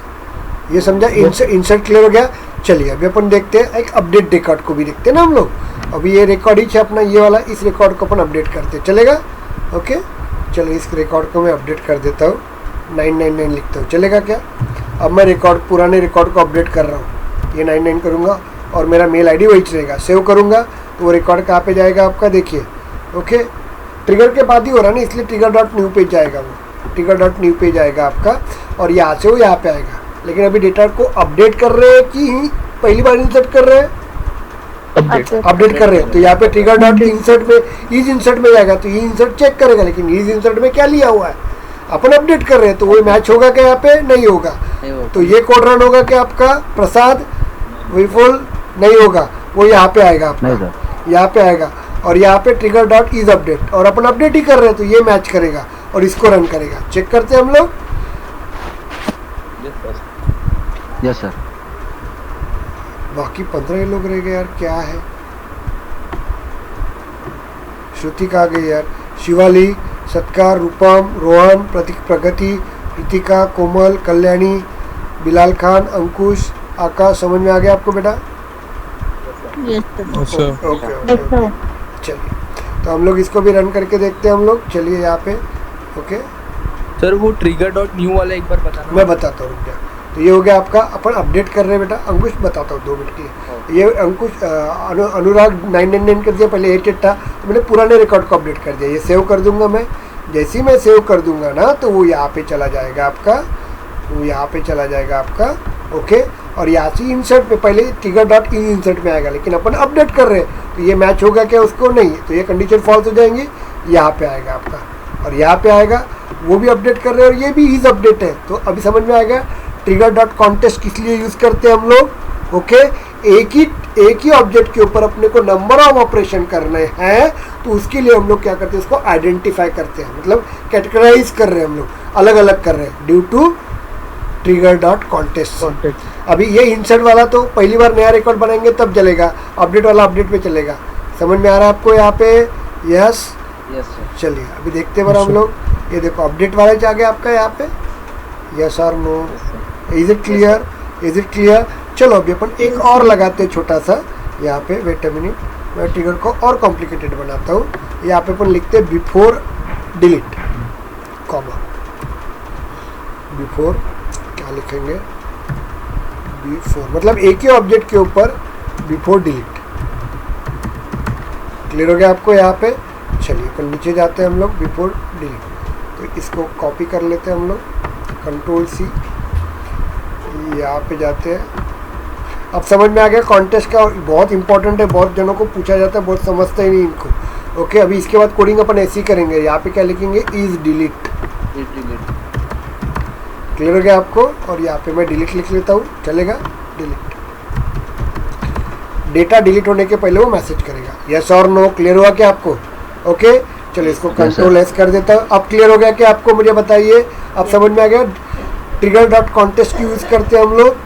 ये समझा, इंसर्ट क्लियर हो गया। चलिए अभी अपन देखते हैं एक अपडेट रिकॉर्ड को भी देखते हैं ना हम लोग। अभी ये रिकॉर्ड ही है अपना ये वाला, इस रिकॉर्ड को अपन अपडेट करते हैं, चलेगा। ओके, चलो इस रिकॉर्ड को मैं अपडेट कर देता हूँ, 999 लिखता हूँ, चलेगा क्या। अब मैं पुराने रिकॉर्ड को अपडेट कर रहा हूँ, ये 99 करूँगा और मेरा मेल आईडी वही रहेगा। सेव करूँगा तो वो रिकॉर्ड कहाँ पे जाएगा आपका, देखिए। ओके, ट्रिगर के बाद ही हो रहा है ना, इसलिए trigger.new पे जाएगा, वो trigger.new पे जाएगा आपका और यहाँ से वो यहाँ पे आएगा। लेकिन अभी डेटा को अपडेट कर रहे हैं कि पहली बार इंसर्ट कर रहे हैं, अपडेट कर रहे हैं। तो यहाँ पे trigger.insert में इज इंसर्ट में जाएगा, तो ये इंसर्ट चेक करेगा। लेकिन इज इंसर्ट में क्या लिया हुआ है, अपन अपडेट कर रहे हैं, तो वो मैच होगा क्या, यहाँ पे नहीं होगा। तो ये कोड रन होगा क्या आपका, प्रसाद विफुल नहीं होगा, वो यहाँ पे आएगा आपका, यहाँ पे आएगा और यहाँ पे trigger.isUpdate और अपन अपडेट ही कर रहे हैं, तो ये मैच करेगा और इसको रन करेगा। चेक करते हैं हम लोग। Yes sir. बाकी 15 लोग रह गए यार, क्या है। श्रुति कहाँ गई यार, शिवाली, सत्कार, रूपम, रोहन, प्रगति, प्रीतिका, कोमल, कल्याणी, बिलाल खान, अंकुश, आकाश। समझ में आ गया आपको बेटा। ओके, चलिए तो हम लोग इसको भी रन करके देखते हैं हम लोग। चलिए यहाँ पे। ओके सर, वो trigger.new वाला एक बार बताना। मैं बताता हूँ, रुक जा। तो ये हो गया आपका, अपन अपडेट कर रहे हैं बेटा। अंकुश बताता हूँ 2 मिनट के लिए। ये अंकुश अनुराग 999 कर दिया, पहले 88 था, तो मैंने पुराने रिकॉर्ड को अपडेट कर दिया। ये सेव कर दूंगा मैं। जैसे ही मैं सेव कर दूंगा ना, तो वो यहाँ पे चला जाएगा आपका, वो यहाँ पे चला जाएगा आपका। ओके, और यहाँ से इंसर्ट पे पहले trigger.insert में आएगा, लेकिन अपन अपडेट कर रहे हैं, तो ये मैच होगा क्या उसको, नहीं। तो ये कंडीशन फॉल्स हो जाएंगी, यहाँ पे आएगा आपका और यहाँ पे आएगा। वो भी अपडेट कर रहे हैं और ये भी इज अपडेट है। तो अभी समझ में आएगा trigger.contest किस लिए यूज़ करते हैं हम लोग। ओके, एक ही ऑब्जेक्ट के ऊपर अपने को नंबर ऑफ ऑपरेशन करने हैं, तो उसके लिए हम लोग क्या करते हैं, उसको आइडेंटिफाई करते हैं, मतलब कैटेगराइज कर रहे हैं हम लोग, अलग अलग कर रहे हैं due to trigger dot context. Context. अभी ये इंसर्ट वाला तो पहली बार नया रिकॉर्ड बनाएंगे तब चलेगा, अपडेट वाला अपडेट पे चलेगा। समझ में आ रहा है आपको यहाँ पे? यस। Yes sir. चलिए अभी देखते हैं हम लोग, ये देखो अपडेट वाला आ गया आपका यहाँ पे। Yes or no, is it clear? Is it clear? चलो अभी अपन एक और लगाते हैं छोटा सा यहाँ पे। वेट अ मिनट, मैं ट्रिगर को और कॉम्प्लिकेटेड बनाता हूँ। यहाँ पे अपन लिखते हैं बिफोर डिलीट कॉमा, बिफोर क्या लिखेंगे? बिफोर मतलब एक ही ऑब्जेक्ट के ऊपर बिफोर डिलीट। क्लियर हो गया आपको यहाँ पे? चलिए अपन नीचे जाते हैं हम लोग, बिफोर डिलीट। तो इसको कॉपी कर लेते हैं हम लोग, कंट्रोल सी, यहाँ पे जाते हैं। अब समझ में आ गया कॉन्टेस्ट का, बहुत इंपॉर्टेंट है, बहुत जनों को पूछा जाता है, बहुत समझते ही नहीं इनको। ओके अभी इसके बाद कोडिंग अपन ऐसे ही करेंगे। यहाँ पे क्या लिखेंगे? Is delete. क्लियर हो गया आपको? और यहाँ पे मैं डिलीट लिख लेता हूँ, चलेगा? डिलीट। डेटा डिलीट होने के पहले वो मैसेज करेगा। Yes or no? क्लियर हुआ क्या आपको? ओके चलो इसको कंट्रोल एस कर देता हूँ। अब क्लियर हो गया क्या आपको? मुझे बताइए, अब समझ में आ गया? ट्रिगर डॉट कॉन्टेस्ट की यूज़ करते हैं हम लोग,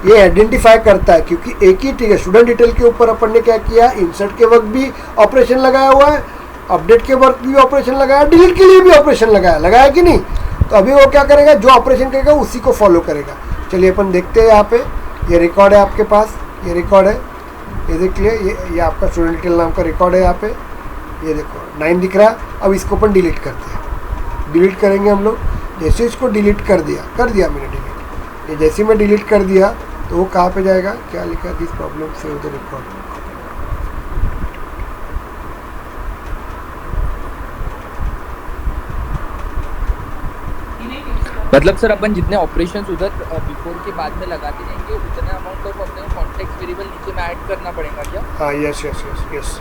ये आइडेंटिफाई करता है क्योंकि एक ही ट्रिगर स्टूडेंट डिटेल के ऊपर अपन ने क्या किया? इंसर्ट के वक्त भी ऑपरेशन लगाया हुआ है, अपडेट के वक्त भी ऑपरेशन लगाया, डिलीट के लिए भी ऑपरेशन लगाया कि नहीं? तो अभी वो क्या करेगा? जो ऑपरेशन करेगा उसी को फॉलो करेगा। चलिए अपन देखते हैं यहाँ पे, ये रिकॉर्ड है आपके पास, ये रिकॉर्ड है, ये देख लिए, ये आपका स्टूडेंट डिटेल नाम का रिकॉर्ड है यहाँ पे, ये देखो 9 दिख रहा है। अब इसको अपन डिलीट करते हैं, डिलीट करेंगे हम लोग। जैसे इसको डिलीट कर दिया मैंने डिलीट, ये जैसे मैं डिलीट कर दिया तो वो कहाँ पे जाएगा? क्या लिखा? This problem save the record. मतलब सर अपन जितने ऑपरेशंस उधर बिफोर के बाद में लगाते जाएंगे उतने अमाउंट ऑफ अपने कॉन्टेक्स्ट वेरिएबल नीचे में ऐड करना पड़ेगा क्या? हाँ yes yes yes yes,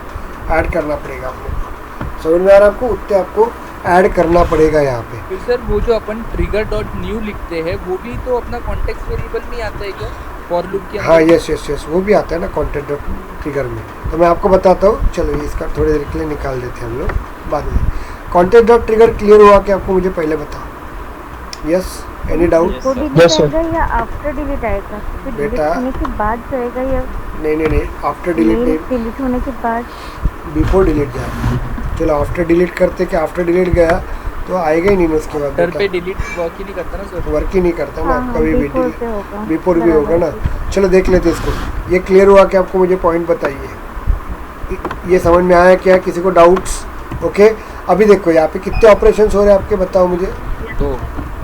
add करना पड़ेगा आपको। समझ में आ रहा है आपको? उतने आपको ऐड करना पड़ेगा यहाँ पे। फिर सर वो जो अपन ट्रिगर डॉट न्यू लिखते हैं वो भी तो अपना कॉन्टेक्स्ट वेरिएबल में आता है क्या फॉर लूप के अंदर? हाँ यस यस यस, वो भी आता है ना कॉन्टेक्ट डॉट ट्रिगर में। तो मैं आपको बताता हूँ, चलो इसका थोड़ी देर के लिए निकाल देते हैं हम लोग बाद में। कॉन्टेक्ट डॉट ट्रिगर क्लियर हुआ कि आपको? मुझे पहले बताओ। Yes, any doubt? वो डिलीट आएगा या आफ्टर डिलीट आएगा? फिर डिलीट बेटा, होने के बाद जाएगा या नहीं, आफ्टर डिलीट नहीं, डिलीट होने के बाद? बिफोर डिलीट जाए। चलो आफ्टर डिलीट करते, कि आफ्टर डिलीट गया तो आएगा ही नहीं ना उसके बाद। सर पे डिलीट वर्क ही नहीं करता ना सर? वर्क ही नहीं करता ना, हाँ, कभी भी बिफोर पे होगा, बिफोर भी होगा ना। चलो देख लेते इसको। ये क्लियर हुआ कि आपको? मुझे पॉइंट बताइए, ये समझ में आया क्या? किसी को डाउट्स? ओके अभी देखो यहाँ पे कितने ऑपरेशंस हो रहे हैं आपके, बताओ मुझे।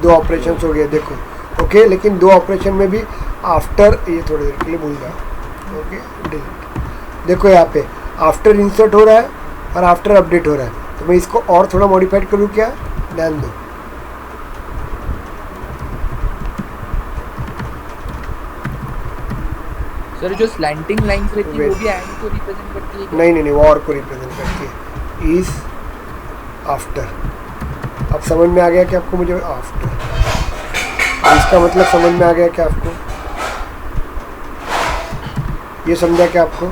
दो ऑपरेशंस हो गए देखो। ओके लेकिन 2 ऑपरेशन में भी आफ्टर, ये थोड़ी देर के लिए भूल जाओ। ओके डिलीट, देखो यहाँ पे आफ्टर इंसर्ट हो रहा है और आफ्टर अपडेट हो रहा है। तो मैं इसको और थोड़ा मॉडिफाइड करूँ क्या? ध्यान दो, सर जो स्लैंटिंग लाइंस रहती है वो भी एंड को रिप्रेजेंट करती है क्या? नहीं, वो और को रिप्रेजेंट करती है। इज आफ्टर, अब समझ में आ गया कि आपको? मुझे आफ्टर, इसका मतलब समझ में आ गया क्या आपको? ये समझा क्या आपको?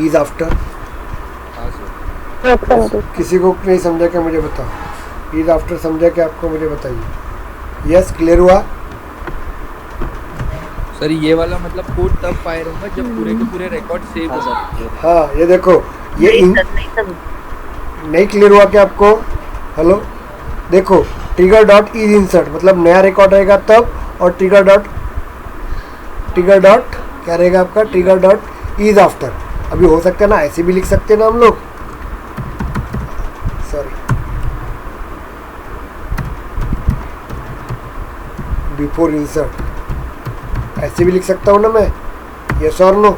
Is after. हाँ सर। किसी को नहीं समझा क्या? मुझे बताओ। इज आफ्टर समझा क्या आपको? मुझे बताइए। यस क्लियर हुआ? सर ये वाला मतलब कोड तब फायर होगा जब पूरे के पूरे रिकॉर्ड सेव हो जाए। हाँ ये देखो, ये नहीं क्लियर हुआ क्या आपको? हेलो देखो, ट्रिगर डॉट इज इंसर्ट मतलब नया रिकॉर्ड रहेगा तब, और ट्रिगर डॉट क्या रहेगा आपका? Trigger dot is after. अभी हो सकता है ना ऐसे भी लिख सकते हैं ना हम लोग, सॉरी, बिफोर इंसर्ट ऐसे भी लिख सकता हूँ ना मैं? यस और नो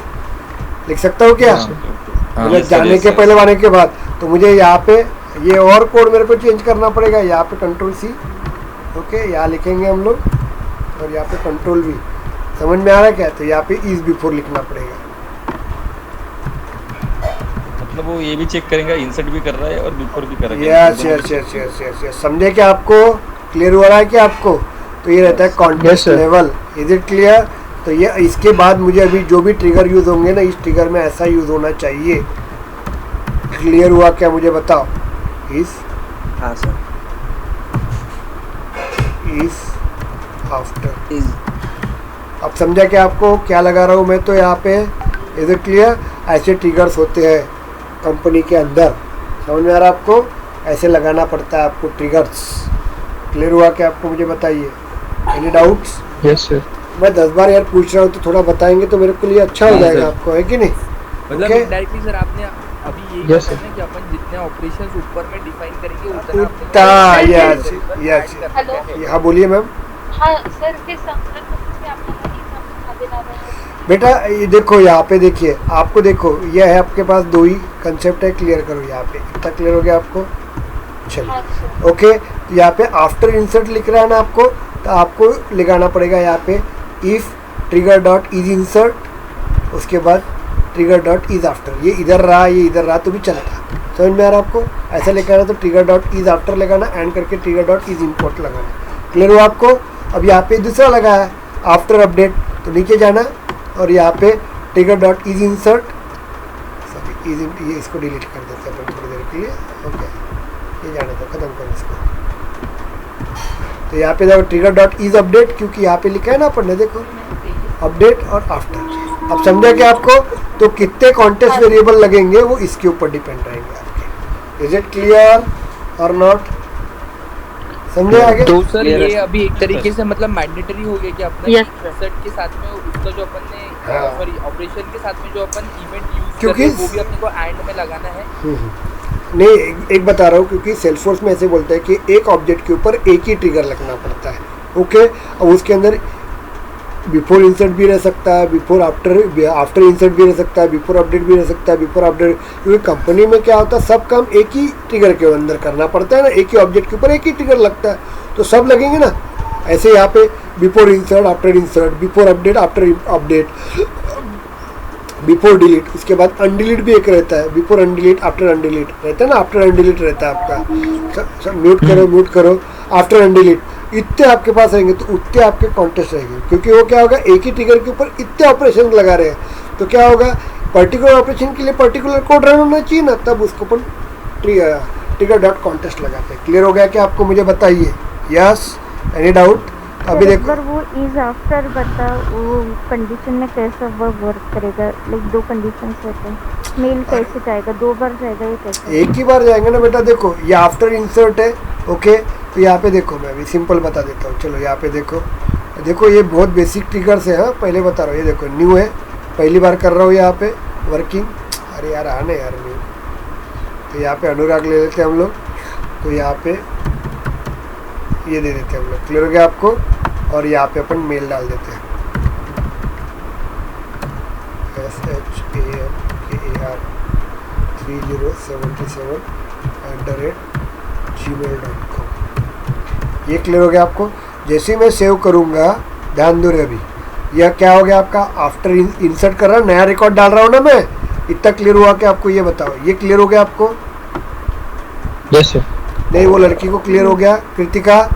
लिख सकता हूँ क्या? मतलब जाने के पहले आने के बाद। तो मुझे यहाँ पे ये और कोड मेरे को चेंज करना पड़ेगा। यहाँ पे कंट्रोल सी, ओके यहाँ लिखेंगे हम लोग, और यहाँ पे कंट्रोल वी। समझ में आ रहा है क्या? तो यहाँ पे इज बिफोर लिखना पड़ेगा। मतलब वो ये भी चेक करेंगे, इंसर्ट भी कर रहा है और बिफोर भी कर रहा है। Yes yes yes yes yes yes, समझे क्या आपको? क्लियर हो रहा है क्या आपको? तो ये रहता है context level. Is it clear? तो ये इसके बाद मुझे अभी जो भी ट्रिगर यूज होंगे ना, इस ट्रिगर में ऐसा यूज होना चाहिए। क्लियर हुआ क्या? मुझे बताओ। इस, हाँ सर। इस आफ्टर। इज अब समझा कि आपको क्या लगा रहा हूँ मैं, तो यहाँ पे इज इट क्लियर? ऐसे ट्रिगर्स होते हैं कंपनी के अंदर, समझ में आ रहा है आपको? ऐसे लगाना पड़ता है आपको ट्रिगर्स। क्लियर हुआ क्या आपको? मुझे बताइए, एनी डाउट्स? Yes, sir. मैं 10 बार यार पूछ रहा हूँ, तो थोड़ा बताएंगे तो मेरे को लिए अच्छा हो हाँ, जाएगा सर। आपको, है कि नहीं? मतलब Okay. डायरेक्टली सर आपने अभी यही Yes, कहना है कि अपन जितने ऑपरेशंस ऊपर में डिफाइन करेंगे उतना उतना, yes, yes. हेलो। हाँ बोलिए मैम। हाँ सर, फिर संकल्प से आपका समझा देना है। बेटा ये देखो, यहाँ पे देखिए, आपको देखो यह है आपके पास दो ही कंसेप्ट है, क्लियर करो यहाँ पे। इतना क्लियर हो गया आपको? चलिए हाँ सर। ओके। तो यहाँ पे आफ्टर इंसर्ट लिख रहा है ना आपको, तो आपको लगाना पड़ेगा यहाँ पे if trigger dot is insert, उसके बाद ट्रिगर डॉट इज आफ्टर। ये इधर रहा, ये इधर रहा तो भी चलता। समझ में आ रहा है आपको? ऐसा लिखाना तो ट्रिगर डॉट इज आफ्टर लगाना, एंड करके ट्रिगर डॉट इज इम्पोर्ट लगाना। क्लियर हुआ आपको? अब यहाँ पे दूसरा लगा है आफ्टर अपडेट, तो नीचे जाना और यहाँ पे trigger dot is insert, sorry is, ये इसको डिलीट कर देते हैं अपन थोड़ी देर के लिए। ओके, ये जाने दो, खत्म करो इसको। तो यहाँ पे देखो ट्रिगर डॉट इज अपडेट, क्योंकि यहाँ पे लिखा है ना अपन ने, देखो अपडेट और आफ्टर। अब समझा क्या आपको? तो कितने कॉन्टेक्स्ट वेरिएबल लगेंगे वो इसके ऊपर डिपेंड रहेंगे आपके। Is it clear or not? समझे आगे? तो सर Clear ये है। अभी एक तरीके से मतलब मैंडेटरी हो गया कि अपना Yes, sir. सेट के साथ में उसका जो अपन ने हाँ। सॉरी ऑपरेशन के साथ में जो अपन इवेंट यूज कर क्योंकि- रहे हैं वो भी अपने को एंड में लगाना है। नहीं, एक बता रहा हूँ, क्योंकि सेल्सफोर्स में ऐसे बोलता है कि एक ऑब्जेक्ट के ऊपर एक ही ट्रिगर लगना पड़ता है। ओके, अब उसके अंदर बिफोर इंसर्ट भी रह सकता है, बिफोर आफ्टर इंसर्ट भी रह सकता है, बिफोर अपडेट भी रह सकता है, बिफोर अपडेट। क्योंकि कंपनी में क्या होता है, सब काम एक ही ट्रिगर के अंदर करना पड़ता है ना, एक ही ऑब्जेक्ट के ऊपर एक ही ट्रिगर लगता है, तो सब लगेंगे ना। ऐसे यहाँ पे before insert, after insert, before update, after update, before delete, उसके बाद अनडिलीट भी एक रहता है, बिफोर अनडिलीट, आफ्टर अनडिलीट रहता है ना, आफ्टर अनडिलीट रहता है आपका। म्यूट करो, आफ्टर अनडिलीट, इतने आपके पास रहेंगे तो उतने आपके कॉन्टेस्ट रहेंगे। क्योंकि वो क्या होगा, एक ही ट्रिगर के ऊपर इतने ऑपरेशन लगा रहे हैं, तो क्या होगा, पर्टिकुलर ऑपरेशन के लिए पर्टिकुलर कोड रन होना चाहिए ना, तब उसको अपन ट्रिगर डॉट कॉन्टेस्ट लगाते हैं। क्लियर हो गया क्या आपको? मुझे बताइए। Yes, any doubt? अभी एक देखो, बार वो इज आफ्टर बता, वो कंडीशन में कैसा वो वर्क करेगा? लाइक दो कंडीशंस रहते हैं, मेल कैसे जाएगा? 2 बार जाएगा ये कैसे? एक ही बार जाएंगे ना बेटा। देखो ये आफ्टर इंसर्ट है, ओके, तो यहाँ पे देखो, मैं अभी सिंपल बता देता हूँ। चलो यहाँ पे देखो ये बहुत बेसिक ट्रिगर्स है। हाँ, पहले बता रहा हूँ, ये देखो न्यू है, पहली बार कर रहा हूँ यहाँ पे वर्किंग। अरे यार आने यार न्यू, तो यहाँ पे अनुराग ले लेते हैं हम लोग, तो यहाँ पे ये दे देते हैं हम लोग। क्लियर हो गया आपको? और यहाँ पे अपन मेल डाल देते हैं, SHANKAR3077@gmail.com। ये क्लियर हो गया आपको? जैसे ही मैं सेव करूँगा, ध्यान दो रे, अभी यह क्या हो गया आपका, आफ्टर इंसर्ट कर रहा हूँ, नया रिकॉर्ड डाल रहा हूँ ना मैं। इतना क्लियर हुआ कि आपको? ये बताओ, ये क्लियर हो गया आपको? Yes, sir. नहीं, वो लड़की को क्लियर हो गया, कृतिका?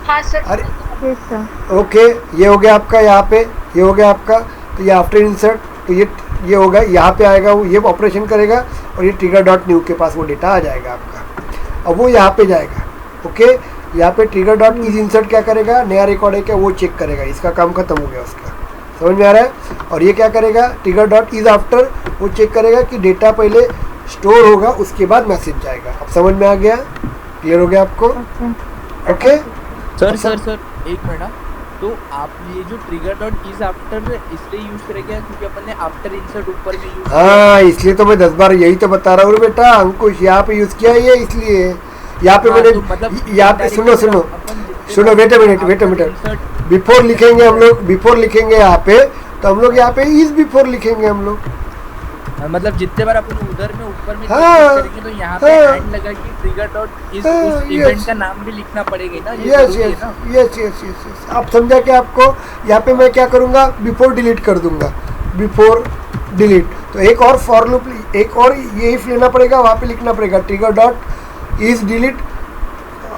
हाँ सर। अरे यस सर। ओके, ये हो गया आपका, यहाँ पे ये हो गया आपका। तो ये आफ्टर इंसर्ट, तो ये होगा, यहाँ पे आएगा वो, ये ऑपरेशन करेगा और ये ट्रिगर डॉट न्यू के पास वो डेटा आ जाएगा आपका। अब वो यहाँ पे जाएगा, ओके, यहाँ पे ट्रिगर डॉट इज इंसर्ट क्या करेगा, नया रिकॉर्ड है क्या वो चेक करेगा, इसका काम खत्म हो गया उसका। समझ में आ रहा है? और ये क्या करेगा, ट्रिगर डॉट इज आफ्टर, वो चेक करेगा कि डेटा पहले स्टोर होगा, उसके बाद मैसेज जाएगा। अब समझ में आ गया? क्लियर हो गया आपको? ओके। सर एक मिनट। तो आप ये जो ट्रिगर डॉट इज आफ्टर इसलिए यूज करेंगे क्योंकि अपन ने आफ्टर इंसर्ट ऊपर में यूज हाँ, इसलिए तो मैं 10 बार यही तो बता रहा हूँ बेटा अंकुश, यहाँ पे यूज किया है, इसलिए यहाँ पे मैंने यहाँ पे सुनो वेट अ मिनट। बिफोर लिखेंगे हम लोग, बिफोर लिखेंगे यहाँ पे, तो हम लोग यहाँ पे इज बिफोर लिखेंगे हम लोग। मतलब जितने बार अपन उधर में ऊपर में हाँ, करेंगे तो यहाँ पे हाँ, एंड लगा कि ट्रिगर डॉट इस हाँ, उस इवेंट yes, का नाम भी लिखना पड़ेगा ना। ये यस जरूरी है यस ना? यस। आप समझा क्या आपको? यहाँ पे मैं क्या करूँगा, बिफोर डिलीट कर दूंगा, बिफोर डिलीट। तो एक और फॉर लूप, एक और ये इफ लेना पड़ेगा, वहाँ पे लिखना पड़ेगा trigger dot is delete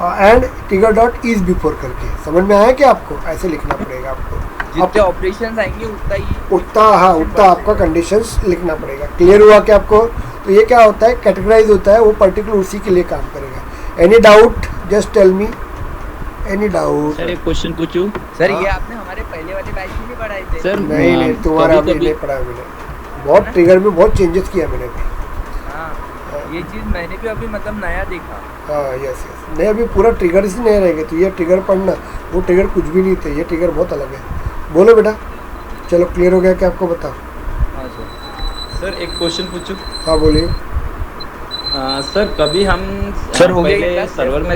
and trigger dot is before करके। समझ में आया क्या आपको? ऐसे लिखना पड़ेगा आपको। जितने ऑपरेशंस आएंगे उतना आपका कंडीशंस लिखना पड़ेगा। क्लियर हुआ क्या आपको? तो ये क्या होता है, कैटेगराइज होता है, वो पर्टिकुलर उसी के लिए काम करेगा। Any doubt just tell me, any doubt? Sir एक क्वेश्चन पूछूं? सर ये आपने हमारे पहले वाले बैच में भी पढ़ाए थे। सर नहीं नहीं, तुम्हारा अभी कभी-कभी- नहीं पढ़ा मैंने। बहुत ट्रिगर में बहुत चेंजेस किया मैंने अभी। हाँ ये चीज मैंने भी अभी मतलब नया देखा। हाँ यस यस, नहीं अभी पूरा ट्रिगर ही नहीं रहेगा। तो ये ट्रिगर पढ़ना, वो ट्रिगर कुछ भी नहीं थे, ये ट्रिगर बहुत अलग है। बोलो बेटा। चलो क्लियर हो गया क्या आपको? बताओ। हाँ सर। सर एक क्वेश्चन पूछूं? हाँ बोलिए। सर कभी हम सर, हो गया ये पहले क्लास? सर्वर में